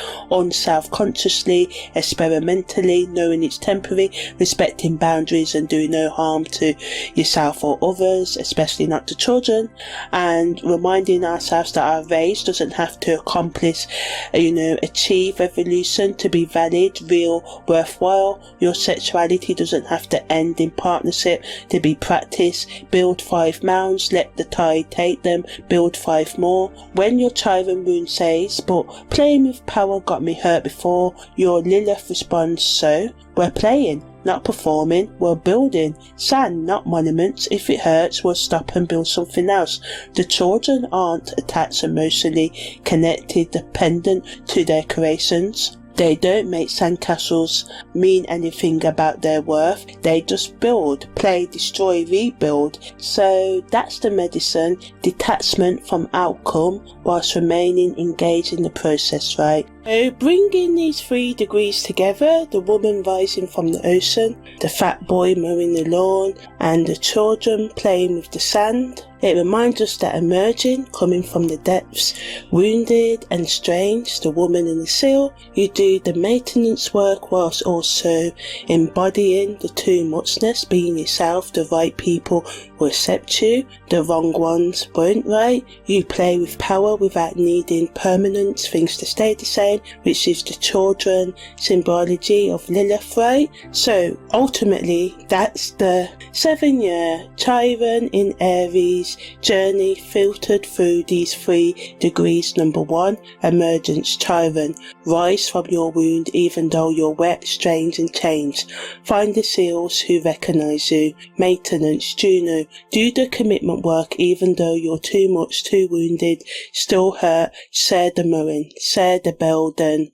self-consciously, experimentally, knowing it's temporary, respecting boundaries and doing no harm to yourself or others, especially not to children, and reminding ourselves that our race doesn't have to accomplish, achieve evolution to be valid, real, worthwhile. Your sexuality doesn't have to end in partnership to be practiced. Build 5 mounds, let the tide take them, build 5 more. When your Chiron rune says, but playing with power got me hurt before, your Lilith responds, so we're playing, not performing, we're building. Sand, not monuments. If it hurts, we'll stop and build something else. The children aren't attached, emotionally connected, dependent to their creations. They don't make sandcastles mean anything about their worth. They just build, play, destroy, rebuild. So that's the medicine. Detachment from outcome whilst remaining engaged in the process, right? So bringing these 3 degrees together, the woman rising from the ocean, the fat boy mowing the lawn, and the children playing with the sand, it reminds us that emerging, coming from the depths, wounded and strange, the woman in the seal, you do the maintenance work whilst also embodying the too muchness, being yourself. The right people will accept you, the wrong ones won't, right? You play with power without needing permanence, things to stay the same, which is the children symbology of Lilith, right? So ultimately, that's the 7-year Chiron in Aries journey filtered through these 3 degrees. Number 1, emergence, Chiron. Rise from your wound even though you're wet, strange and changed. Find the seals who recognise you. Maintenance, Juno. Do the commitment work even though you're too much, too wounded, still hurt. Share the mowing, share the burden,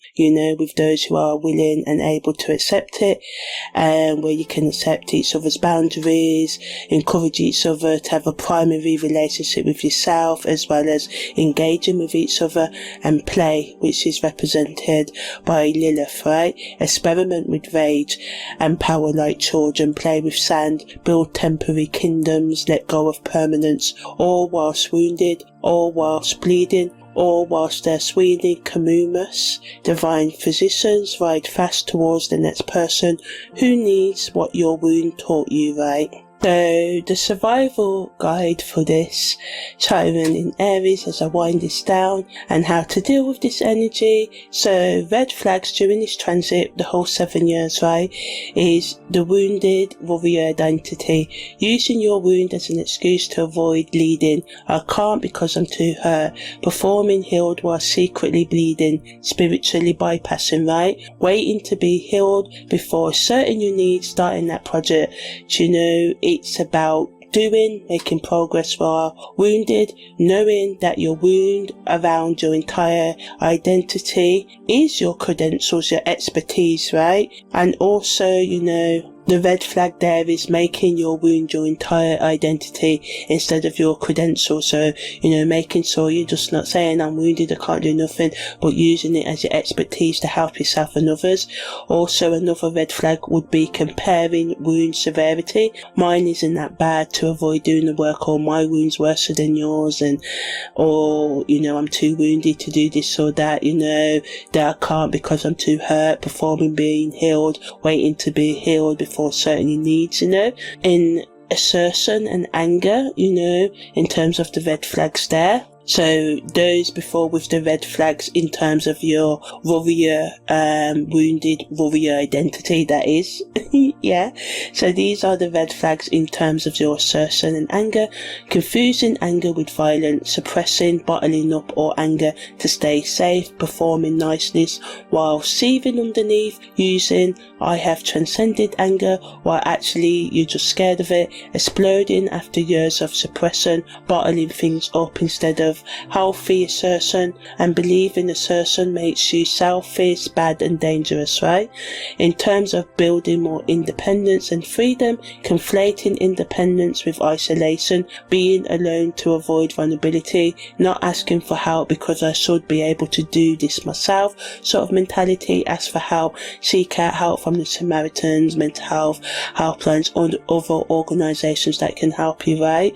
with those who are willing and able to accept it, and where you can accept each other's boundaries, encourage each other to have a primary relationship with yourself as well as engaging with each other, and play, which is represented by Lilith, right? Experiment with rage and power like children, play with sand, build temporary kingdoms, let go of permanence, all whilst wounded, all whilst bleeding, all whilst they're swinging Camumus. Divine physicians, ride fast towards the next person who needs what your wound taught you, right? So the survival guide for this Chiron in Aries, as I wind this down, and how to deal with this energy. So red flags during this transit, the whole 7 years, right, is the wounded warrior identity, using your wound as an excuse to avoid bleeding. I can't because I'm too hurt. Performing healed while secretly bleeding, spiritually bypassing, right? Waiting to be healed before asserting your needs, starting that project. It's about doing, making progress while wounded, knowing that your wound around your entire identity is your credentials, your expertise, right? And also, the red flag there is making your wound your entire identity instead of your credentials. So, making sure you're just not saying I'm wounded, I can't do nothing, but using it as your expertise to help yourself and others. Also, another red flag would be comparing wound severity. Mine isn't that bad to avoid doing the work, or my wound's worse than yours, or I'm too wounded to do this or that, that I can't because I'm too hurt, performing being healed, waiting to be healed before certain needs, in assertion and anger, in terms of the red flags there. So those before with the red flags in terms of your warrior, wounded warrior identity, that is. Yeah. So these are the red flags in terms of your assertion and anger. Confusing anger with violence, suppressing, bottling up or anger to stay safe, performing niceness while seething underneath, using I have transcended anger while actually you're just scared of it, exploding after years of suppression, bottling things up instead of healthy assertion, and believing assertion makes you selfish, bad and dangerous, right? In terms of building more independence and freedom, conflating independence with isolation, being alone to avoid vulnerability, not asking for help because I should be able to do this myself sort of mentality. Ask for help, seek out help from the Samaritans, mental health helplines, or other organisations that can help you, right?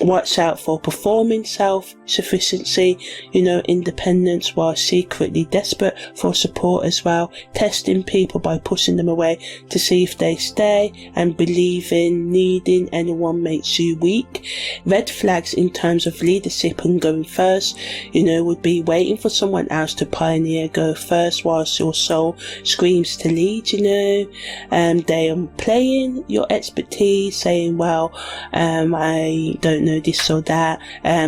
Watch out for performing self-sufficiency, independence while secretly desperate for support as well, testing people by pushing them away to see if they stay, and believing needing anyone makes you weak. Red flags in terms of leadership and going first, would be waiting for someone else to pioneer, go first whilst your soul screams to lead, they are playing your expertise, saying, well, I don't know this or that,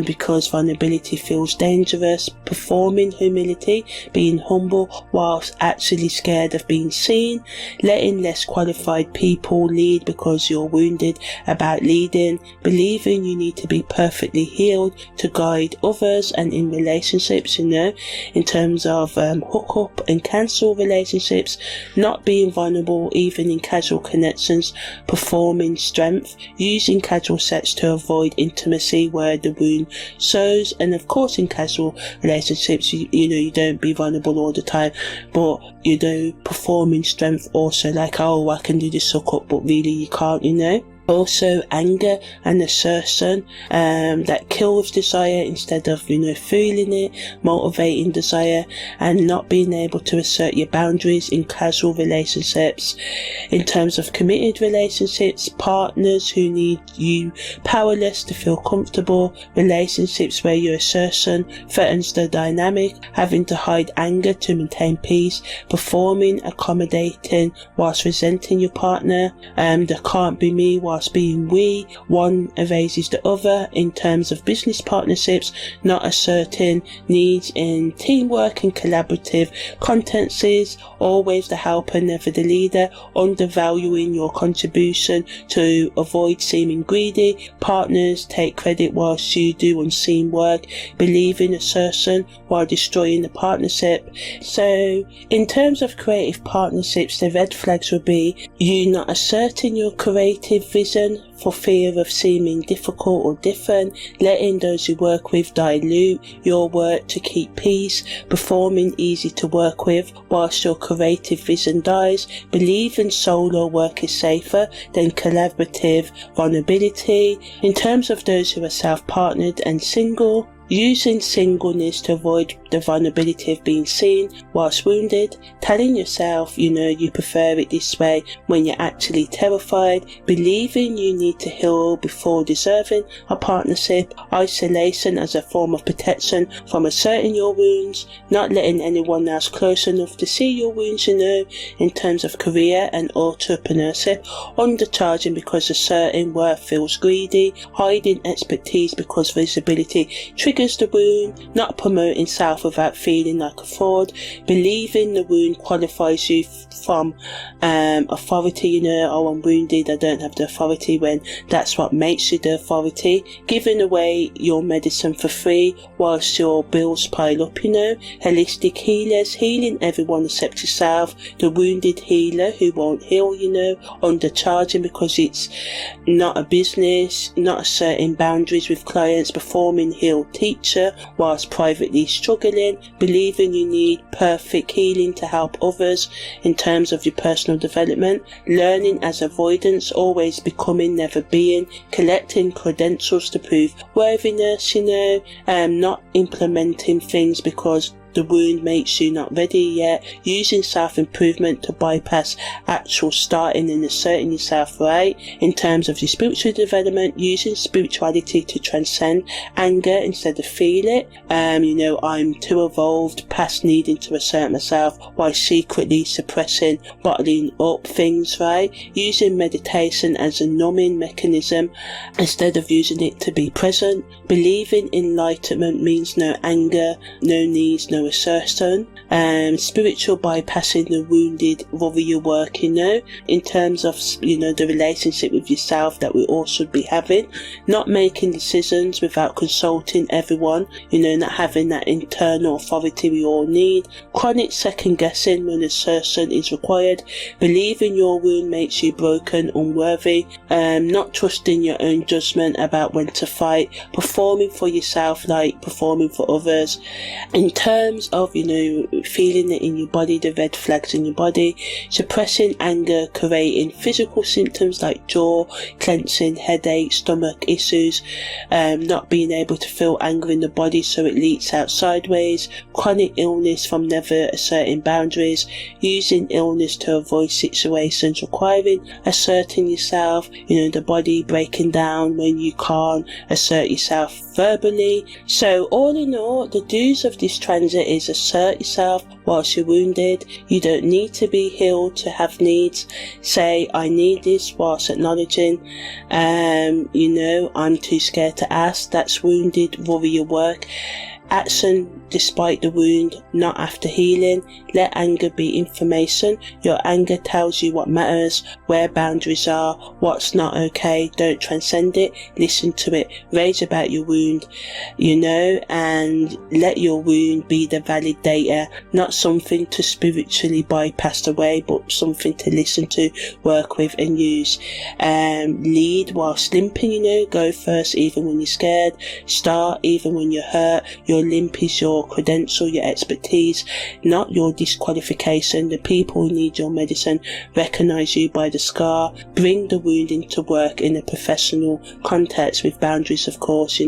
because vulnerability feels dangerous, performing humility, being humble whilst actually scared of being seen, letting less qualified people lead because you're wounded about leading, believing you need to be perfectly healed to guide others and in relationships, in terms of hook up and cancel relationships, not being vulnerable even in casual connections, performing strength, using casual sex to avoid intimacy where the wound shows others. And of course in casual relationships, you don't be vulnerable all the time, but performing strength also, like, oh, I can do this suck up, but really you can't. Also anger and assertion that kills desire instead of feeling it, motivating desire, and not being able to assert your boundaries in casual relationships. In terms of committed relationships, partners who need you powerless to feel comfortable, relationships where your assertion threatens the dynamic, having to hide anger to maintain peace, performing, accommodating whilst resenting your partner, there can't be me whilst being we, one erases the other. In terms of business partnerships, not asserting needs in teamwork and collaborative contexts, always the helper, never the leader, undervaluing your contribution to avoid seeming greedy, partners take credit whilst you do unseen work, believing assertion while destroying the partnership. So in terms of creative partnerships, the red flags will be you not asserting your creative vision for fear of seeming difficult or different, letting those you work with dilute your work to keep peace, performing easy to work with whilst your creative vision dies, believing solo work is safer than collaborative vulnerability. In terms of those who are self-partnered and single, using singleness to avoid the vulnerability of being seen whilst wounded, telling yourself you prefer it this way when you're actually terrified, believing you need to heal before deserving a partnership, isolation as a form of protection from asserting your wounds, not letting anyone else close enough to see your wounds. In terms of career and entrepreneurship, undercharging because asserting worth feels greedy, hiding expertise because visibility triggers the wound, not promoting self without feeling like a fraud, believing the wound qualifies you from authority. Oh, I'm wounded, I don't have the authority, when that's what makes you the authority, giving away your medicine for free whilst your bills pile up. Holistic healers, healing everyone except yourself, the wounded healer who won't heal. Undercharging because it's not a business, not asserting boundaries with clients, performing healed teacher whilst privately struggling, believing you need perfect healing to help others in terms of your personal development, learning as avoidance, always becoming, never being, collecting credentials to prove worthiness, not implementing things because the wound makes you not ready yet, using self-improvement to bypass actual starting and asserting yourself right. In terms of your spiritual development, using spirituality to transcend anger instead of feel it. I'm too evolved past needing to assert myself while secretly suppressing, bottling up things, right? Using meditation as a numbing mechanism instead of using it to be present. Believing enlightenment means no anger, no needs, no assertion. Spiritual bypassing the wounded warrior work, in terms of the relationship with yourself that we all should be having, not making decisions without consulting everyone, not having that internal authority we all need, chronic second guessing when assertion is required, believing your wound makes you broken, unworthy, not trusting your own judgment about when to fight, performing for yourself like performing for others. In terms of feeling it in your body, the red flags in your body, suppressing anger, creating physical symptoms like jaw clenching, headache, stomach issues, not being able to feel anger in the body so it leaks out sideways, chronic illness from never asserting boundaries, using illness to avoid situations requiring asserting yourself, the body breaking down when you can't assert yourself verbally. So all in all, the do's of this transit is assert yourself whilst you're wounded. You don't need to be healed to have needs. Say I need this whilst acknowledging I'm too scared to ask. That's wounded warrior work. Action despite the wound, not after healing. Let anger be information. Your anger tells you what matters, where boundaries are, what's not okay. Don't transcend it, listen to it. Rage about your wound, and let your wound be the validator, not something to spiritually bypass away, but something to listen to, work with and use. Lead whilst limping, go first even when you're scared. Start even when you're hurt. Your limp is your credential, your expertise, not your disqualification. The people who need your medicine recognize you by the scar. Bring the wound into work in a professional context with boundaries, of course.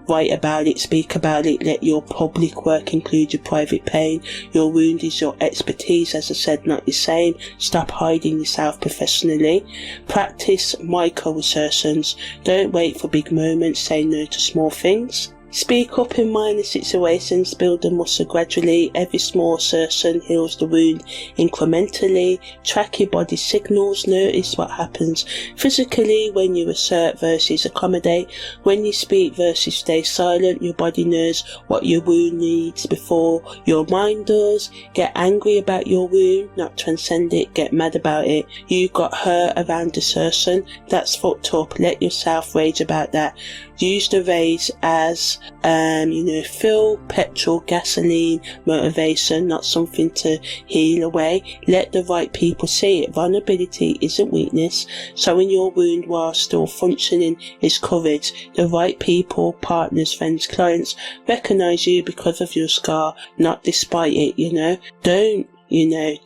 Write about it, speak about it. Let your public work include your private pain. Your wound is your expertise, as I said, not the same. Stop hiding yourself professionally. Practice micro assertions. Don't wait for big moments. Say no to small things. Speak up in minor situations, build the muscle gradually. Every small assertion heals the wound incrementally. Track your body signals, notice what happens physically when you assert versus accommodate. When you speak versus stay silent, your body knows what your wound needs before your mind does. Get angry about your wound, not transcend it, get mad about it. You got hurt around assertion, that's fucked up, let yourself rage about that. Use the rage as fuel, petrol, gasoline, motivation, not something to heal away. Let the right people see it. Vulnerability isn't weakness. Showing your wound while still functioning is courage. The right people, partners, friends, clients recognize you because of your scar, not despite it.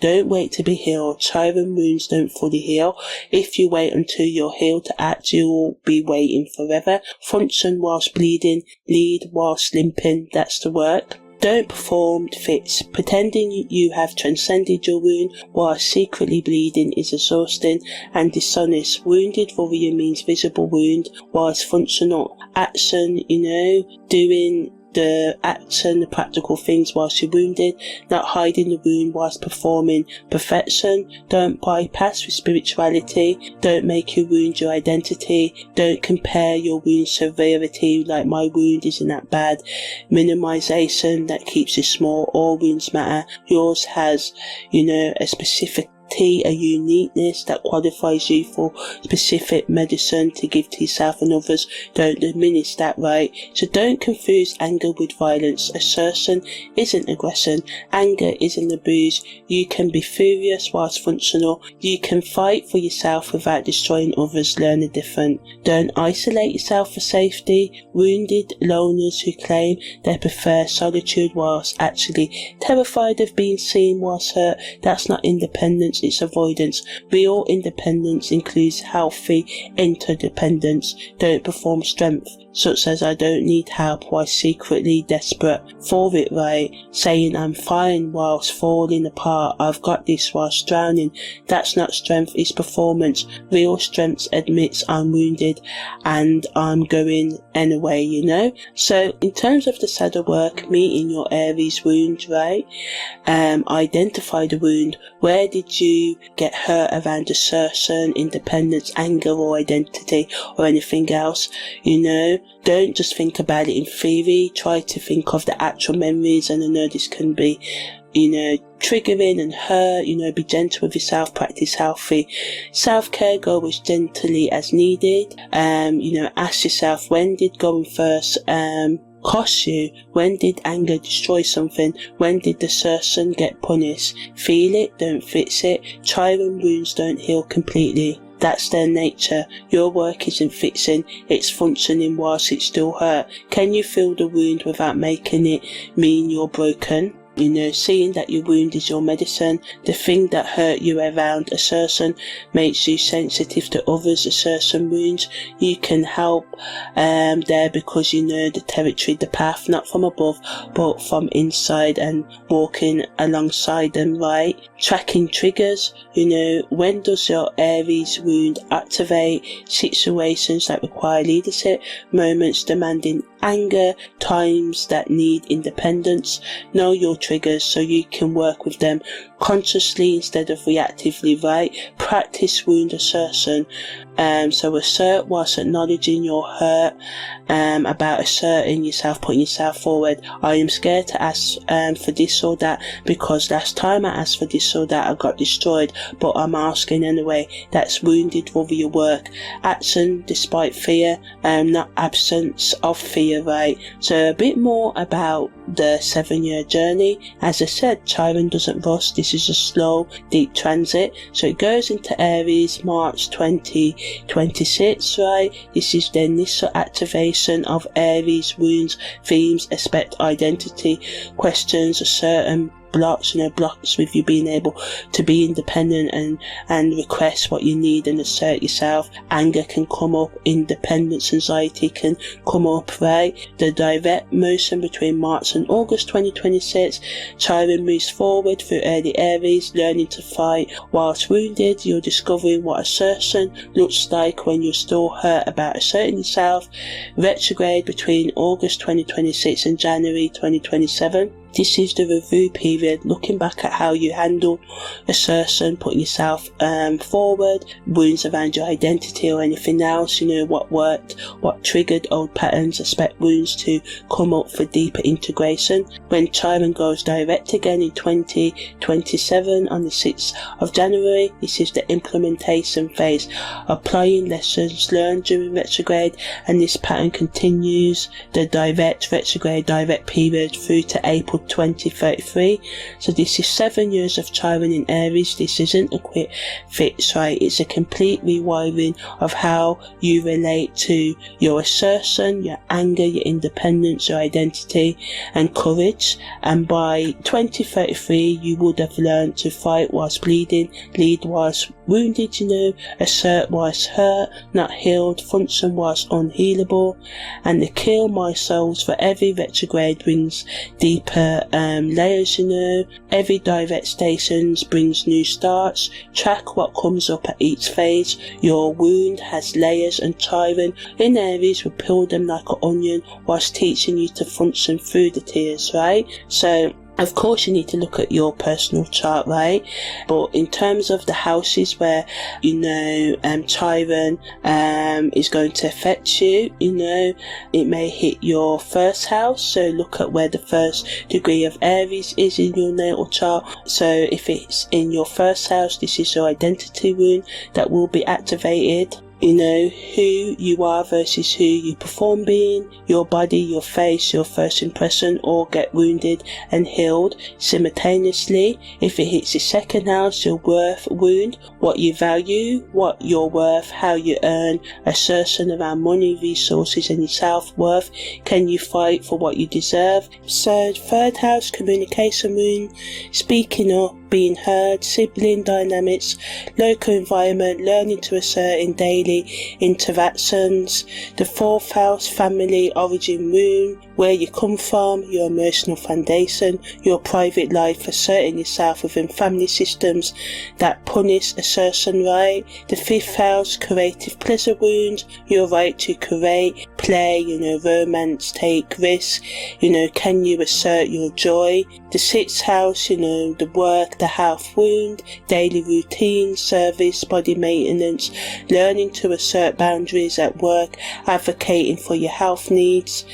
Don't wait to be healed. Chiron wounds don't fully heal. If you wait until you're healed to act, you'll be waiting forever. Function whilst bleeding, lead whilst limping, that's the work. Don't perform fits. Pretending you have transcended your wound while secretly bleeding is exhausting and dishonest. Wounded warrior means visible wound whilst functional. Action, doing the action, the practical things whilst you're wounded, not hiding the wound whilst performing perfection. Don't bypass with spirituality. Don't make your wound your identity. Don't compare your wound severity, like my wound isn't that bad. Minimization, that keeps it small. All wounds matter. Yours has, a specific a uniqueness that qualifies you for specific medicine to give to yourself and others. Don't diminish that, right? So don't confuse anger with violence. Assertion isn't aggression. Anger isn't abuse. You can be furious whilst functional. You can fight for yourself without destroying others. Learn the different. Don't isolate yourself for safety. Wounded loners who claim they prefer solitude whilst actually terrified of being seen whilst hurt. That's not independence, it's avoidance. Real independence includes healthy interdependence. Don't perform strength, such as I don't need help while secretly desperate for it, right? Saying I'm fine whilst falling apart, I've got this whilst drowning. That's not strength, it's performance. Real strength admits I'm wounded and I'm going anyway, So in terms of the shadow work, meeting your Aries wound, right? Identify the wound. Where did you get hurt around assertion, independence, anger or identity or anything else? Don't just think about it in theory. Try to think of the actual memories, and I know this can be triggering and hurt. Be gentle with yourself, practice healthy self-care, go as gently as needed. Ask yourself, when did going first cost you? When did anger destroy something? When did the assertion get punished? Feel it, don't fix it. Chiron wounds don't heal completely. That's their nature. Your work isn't fixing, it's functioning whilst it still hurt. Can you feel the wound without making it mean you're broken? Seeing that your wound is your medicine. The thing that hurt you around assertion makes you sensitive to others' assertion wounds. You can help there because you know the territory, the path, not from above, but from inside and walking alongside them, right? Tracking triggers. When does your Aries wound activate? Situations that require leadership, moments demanding anger, times that need independence. Know your triggers so you can work with them consciously instead of reactively, right? Practice wound assertion. So assert whilst acknowledging your hurt, about asserting yourself, putting yourself forward. I am scared to ask for this or that because last time I asked for this or that I got destroyed, but I'm asking anyway. That's wounded warrior work. Action despite fear, not absence of fear, right? So a bit more about the 7-year journey. As I said, Chiron doesn't rush. This is a slow, deep transit. So it goes into Aries March 2026, right? This is the initial activation of Aries wounds, themes, aspect, identity, questions, a certain blocks with you being able to be independent and request what you need and assert yourself. Anger can come up, independence, anxiety can come up, right? The direct motion between March and August 2026, Chiron moves forward through early Aries, learning to fight whilst wounded. You're discovering what assertion looks like when you're still hurt about asserting yourself. Retrograde between August 2026 and January 2027. This is the review period, looking back at how you handle assertion, putting yourself forward, wounds around your identity or anything else, what worked, what triggered old patterns, expect wounds to come up for deeper integration. When Chiron goes direct again in 2027 on the 6th of January, this is the implementation phase, applying lessons learned during retrograde, and this pattern continues the retrograde period through to April 2033. So this is 7 years of Chiron in Aries. This isn't a quick fix, right? It's a complete rewiring of how you relate to your assertion, your anger, your independence, your identity and courage. And by 2033 you would have learned to fight whilst bleeding, lead whilst wounded, assert whilst hurt, not healed, function whilst unhealable, and the kill my souls for every retrograde brings deeper layers, every direct stations brings new starts. Track what comes up at each phase. Your wound has layers, and Chiron in Aries will peel them like an onion whilst teaching you to function through the tears, right? So of course you need to look at your personal chart, right? But in terms of the houses where Chiron is going to affect you, it may hit your first house. So look at where the first degree of Aries is in your natal chart. So if it's in your first house, this is your identity wound that will be activated. Who you are versus who you perform being, your body, your face, your first impression all get wounded and healed simultaneously. If it hits your second house, your worth wound, what you value, what you're worth, how you earn, assertion around money, resources and your self-worth. Can you fight for what you deserve? So third house, communication wound, speaking up, being heard, sibling dynamics, local environment, learning to assert in daily interactions. The fourth house, family, origin wound, where you come from, your emotional foundation, your private life, asserting yourself within family systems that punish assertion, right? The fifth house, creative pleasure wound, your right to create, play, romance, take risks, can you assert your joy? The sixth house, the work, the health wound, daily routine, service, body maintenance, learning to assert boundaries at work, advocating for your health needs.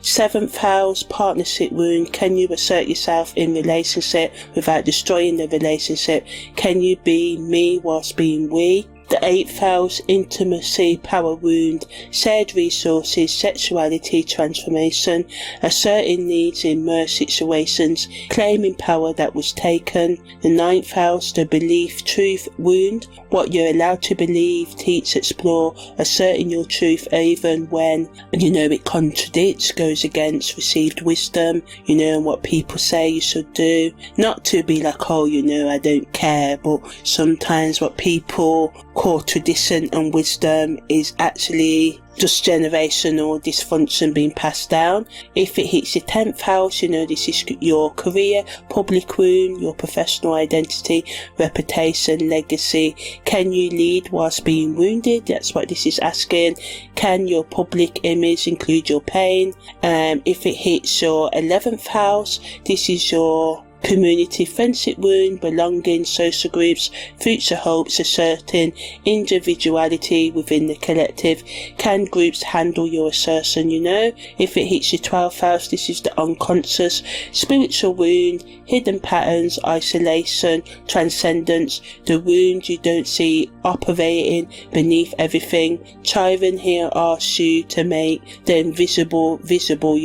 Seventh house, partnership wound, can you assert yourself in relationship without destroying the relationship? Can you be me whilst being we? The eighth house, intimacy, power wound, shared resources, sexuality, transformation, asserting needs in merged situations, claiming power that was taken. The ninth house, the belief, truth wound, what you're allowed to believe, teach, explore, asserting your truth even when, it contradicts, goes against received wisdom, and what people say you should do. Not to be like, I don't care, but sometimes what people core tradition and wisdom is actually just generational dysfunction being passed down. If it hits your 10th house, this is your career, public wound, your professional identity, reputation, legacy. Can you lead whilst being wounded? That's what this is asking. Can your public image include your pain? If it hits your 11th house, this is your community, friendship wound, belonging, social groups, future hopes, asserting individuality within the collective. Can groups handle your assertion? If it hits your 12th house, this is the unconscious, spiritual wound, hidden patterns, isolation, transcendence, the wound you don't see operating beneath everything. Chiron here asks you to make the invisible visible,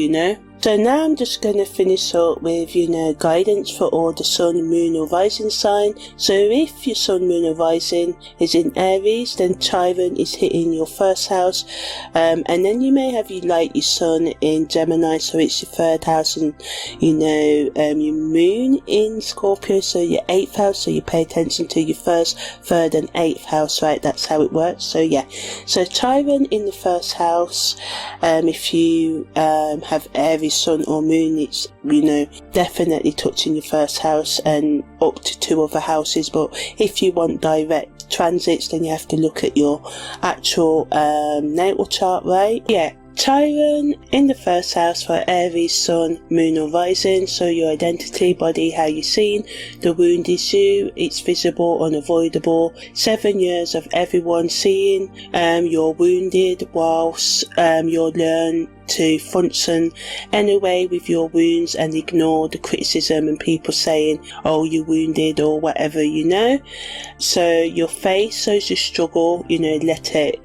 So now I'm just going to finish up with, guidance for all the sun, moon or rising sign. So if your sun, moon or rising is in Aries, then Chiron is hitting your first house. And then you may have your sun in Gemini, so it's your third house, and your moon in Scorpio, so your 8th house, so you pay attention to your first, third and 8th house, right? That's how it works. So yeah, so Chiron in the first house, if you have Aries sun or moon, it's definitely touching your first house and up to 2 other houses. But if you want direct transits, then you have to look at your actual natal chart, right? Yeah, Chiron in the first house for Aries, sun, moon or rising. So your identity, body, how you're seen. The wound is you. It's visible, unavoidable. 7 years of everyone seeing you're wounded whilst you'll learn to function anyway with your wounds and ignore the criticism and people saying, oh, you're wounded or whatever, So your face shows your struggle, let it,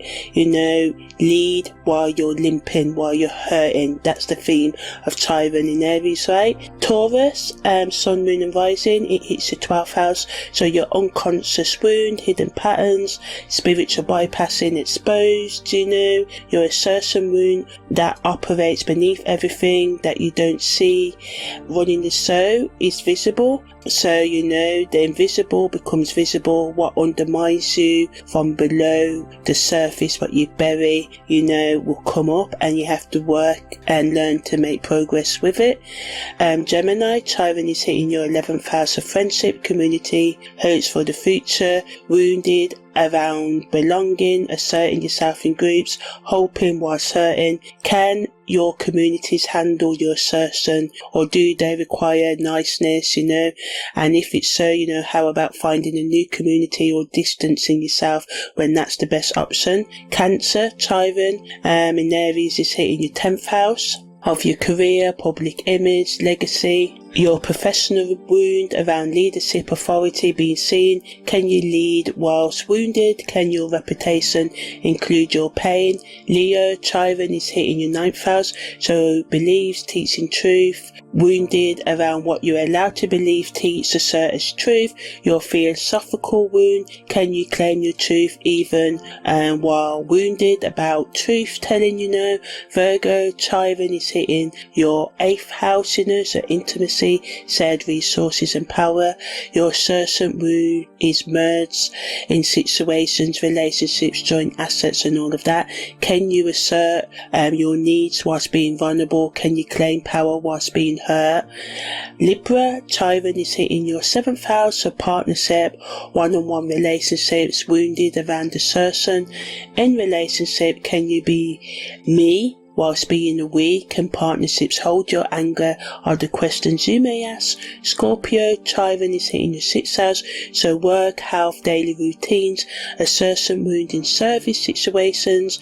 lead while you're limping, while you're hurting. That's the theme of Chiron in Aries, right? Taurus, sun, moon and rising, it hits your 12th house. So your unconscious wound, hidden patterns, spiritual bypassing exposed, your assertion wound that operates beneath everything that you don't see. Running the show is visible. So, the invisible becomes visible. What undermines you from below the surface, what you bury, will come up, and you have to work and learn to make progress with it. Gemini, Chiron is hitting your 11th house of friendship, community, hopes for the future, wounded around belonging, asserting yourself in groups, hoping whilst hurting. Can your communities handle your assertion, or do they require niceness, and if it's so, how about finding a new community or distancing yourself when that's the best option? Cancer, Chiron in Aries is hitting your 10th house of your career, public image, legacy, your professional wound around leadership, authority, being seen. Can you lead whilst wounded? Can your reputation include your pain? Leo, Chiron is hitting your 9th house, so believes, teaching truth, wounded around what you're allowed to believe, teach, assert as truth. Your philosophical wound, can you claim your truth even while wounded about truth telling? Virgo, Chiron is hitting your 8th house, so intimacy, shared resources and power. Your assertion wound is merged in situations, relationships, joint assets and all of that. Can you assert your needs whilst being vulnerable? Can you claim power whilst being hurt? Libra, Chiron is hitting your 7th house of partnership, one-on-one relationships, wounded around assertion. In relationship, can you be me whilst being a we? Can partnerships hold your anger? Are the questions you may ask. Scorpio, Chiron is hitting your 6th house, so work, health, daily routines, assertion wound in service situations.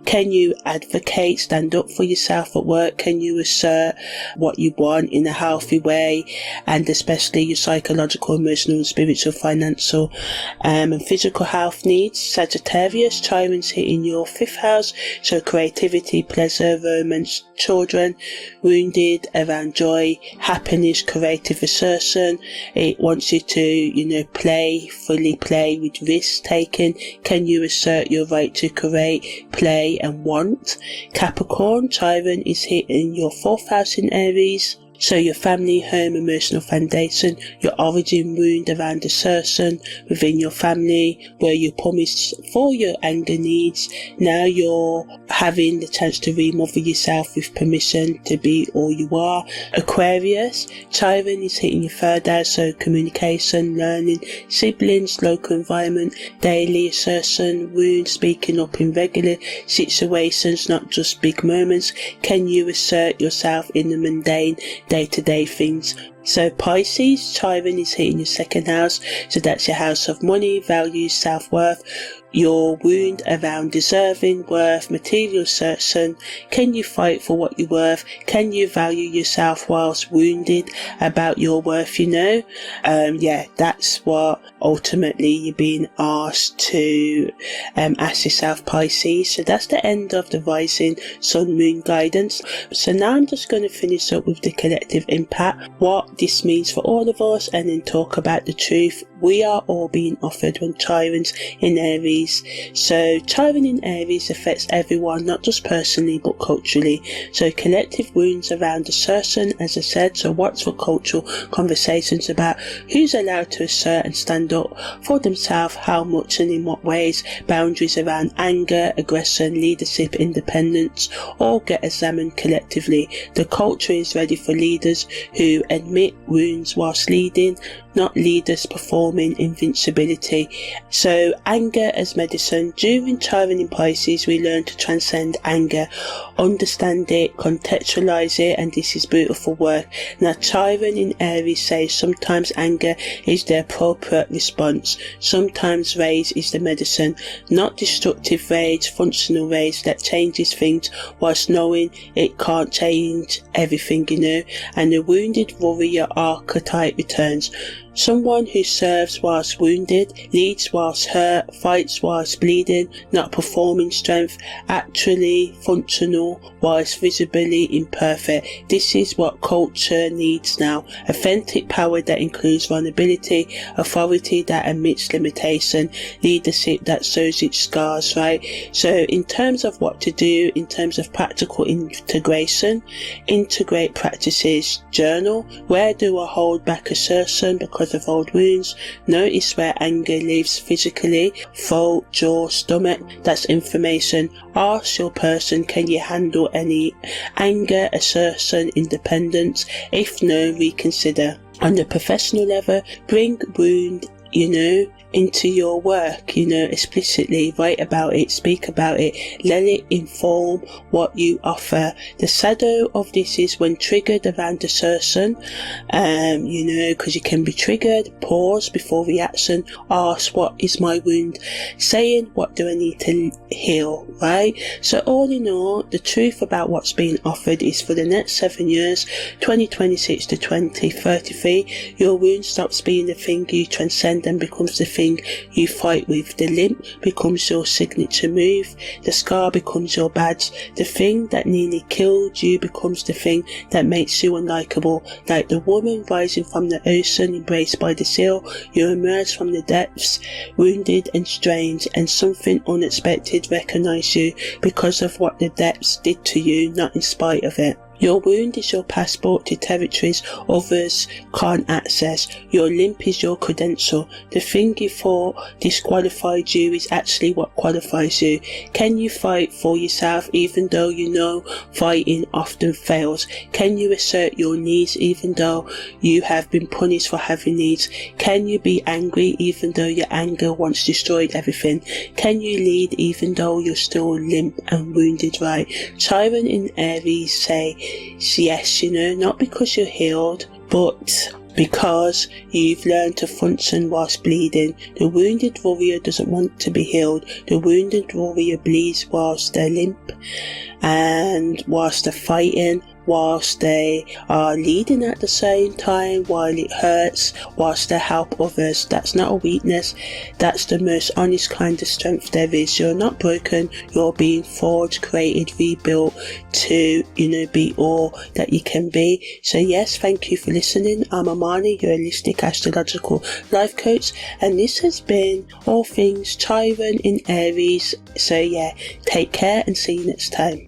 Can you advocate, stand up for yourself at work? Can you assert what you want in a healthy way, and especially your psychological, emotional and spiritual, financial and physical health needs? Sagittarius, Chiron's hitting your 5th house, so creativity, pleasure, romance, children, wounded around joy, happiness, creative assertion. It wants you to, fully play with risk taking. Can you assert your right to create, play and want? Capricorn, Chiron is hitting your 4th house in Aries, So your family, home, emotional foundation, your origin wound around a person within your family where you promised for your anger needs. Now you're having the chance to remother yourself with permission to be all you are. Aquarius, Chiron is hitting your third house, so communication, learning, siblings, local environment, daily assertion, wounds, speaking up in regular situations, not just big moments. Can you assert yourself in the mundane day-to-day things? So Pisces, Chiron is hitting your second house, so that's your house of money, values, self-worth, your wound around deserving, worth, material assertion. Can you fight for what you're worth? Can you value yourself whilst wounded about your worth, that's what ultimately you're being asked to ask yourself, Pisces. So that's the end of the rising sun moon guidance. So now I'm just going to finish up with the collective impact, what this means for all of us, and then talk about the truth we are all being offered when Chiron's in Aries. So Chiron in Aries affects everyone, not just personally but culturally. So collective wounds around assertion, as I said. So what's for cultural conversations about who's allowed to assert and stand up for themselves, how much and in what ways. Boundaries around anger, aggression, leadership, independence all get examined collectively. The culture is ready for leaders who admit wounds whilst leading, not leaders performing invincibility. So anger as medicine. During Chiron in Pisces, we learn to transcend anger, understand it, contextualize it, and this is beautiful work. Now Chiron in Aries says sometimes anger is the appropriate response, sometimes rage is the medicine, not destructive rage, functional rage that changes things whilst knowing it can't change everything, and the wounded warrior archetype returns. Someone who serves whilst wounded, leads whilst hurt, fights whilst bleeding, not performing strength, actually functional whilst visibly imperfect. This is what culture needs now. Authentic power that includes vulnerability, authority that admits limitation, leadership that shows its scars, right? So in terms of what to do, in terms of practical integration, integrate practices, journal. Where do I hold back assertion because of old wounds? Notice where anger lives physically, throat, jaw, stomach. That's information. Ask your person, can you handle any anger, assertion, independence? If no, reconsider. On the professional level, bring wound, into your work, explicitly write about it, speak about it, let it inform what you offer. The shadow of this is when triggered around assertion, because you can be triggered, pause before reaction, ask what is my wound, saying what do I need to heal, right? So all in all, the truth about what's being offered is for the next 7 years, 2026 to 2033, your wound stops being the thing you transcend and becomes the thing you fight with. The limp becomes your signature move, the scar becomes your badge, the thing that nearly killed you becomes the thing that makes you unlikable. Like the woman rising from the ocean, embraced by the seal, you emerge from the depths, wounded and strange, and something unexpected recognizes you because of what the depths did to you, not in spite of it. Your wound is your passport to territories others can't access. Your limp is your credential. The thing you thought disqualified you is actually what qualifies you. Can you fight for yourself even though you know fighting often fails? Can you assert your needs even though you have been punished for having needs? Can you be angry even though your anger once destroyed everything? Can you lead even though you're still limp and wounded, right? Chiron in Aries say yes, not because you're healed, but because you've learned to function whilst bleeding. The wounded warrior doesn't want to be healed. The wounded warrior bleeds whilst they're limp and whilst they're fighting, whilst they are leading at the same time, while it hurts, whilst they help others. That's not a weakness. That's the most honest kind of strength there is. You're not broken. You're being forged, created, rebuilt to, be all that you can be. So yes, thank you for listening. I'm Imani, your holistic astrological life coach, and this has been all things Chiron in Aries. So yeah, take care and see you next time.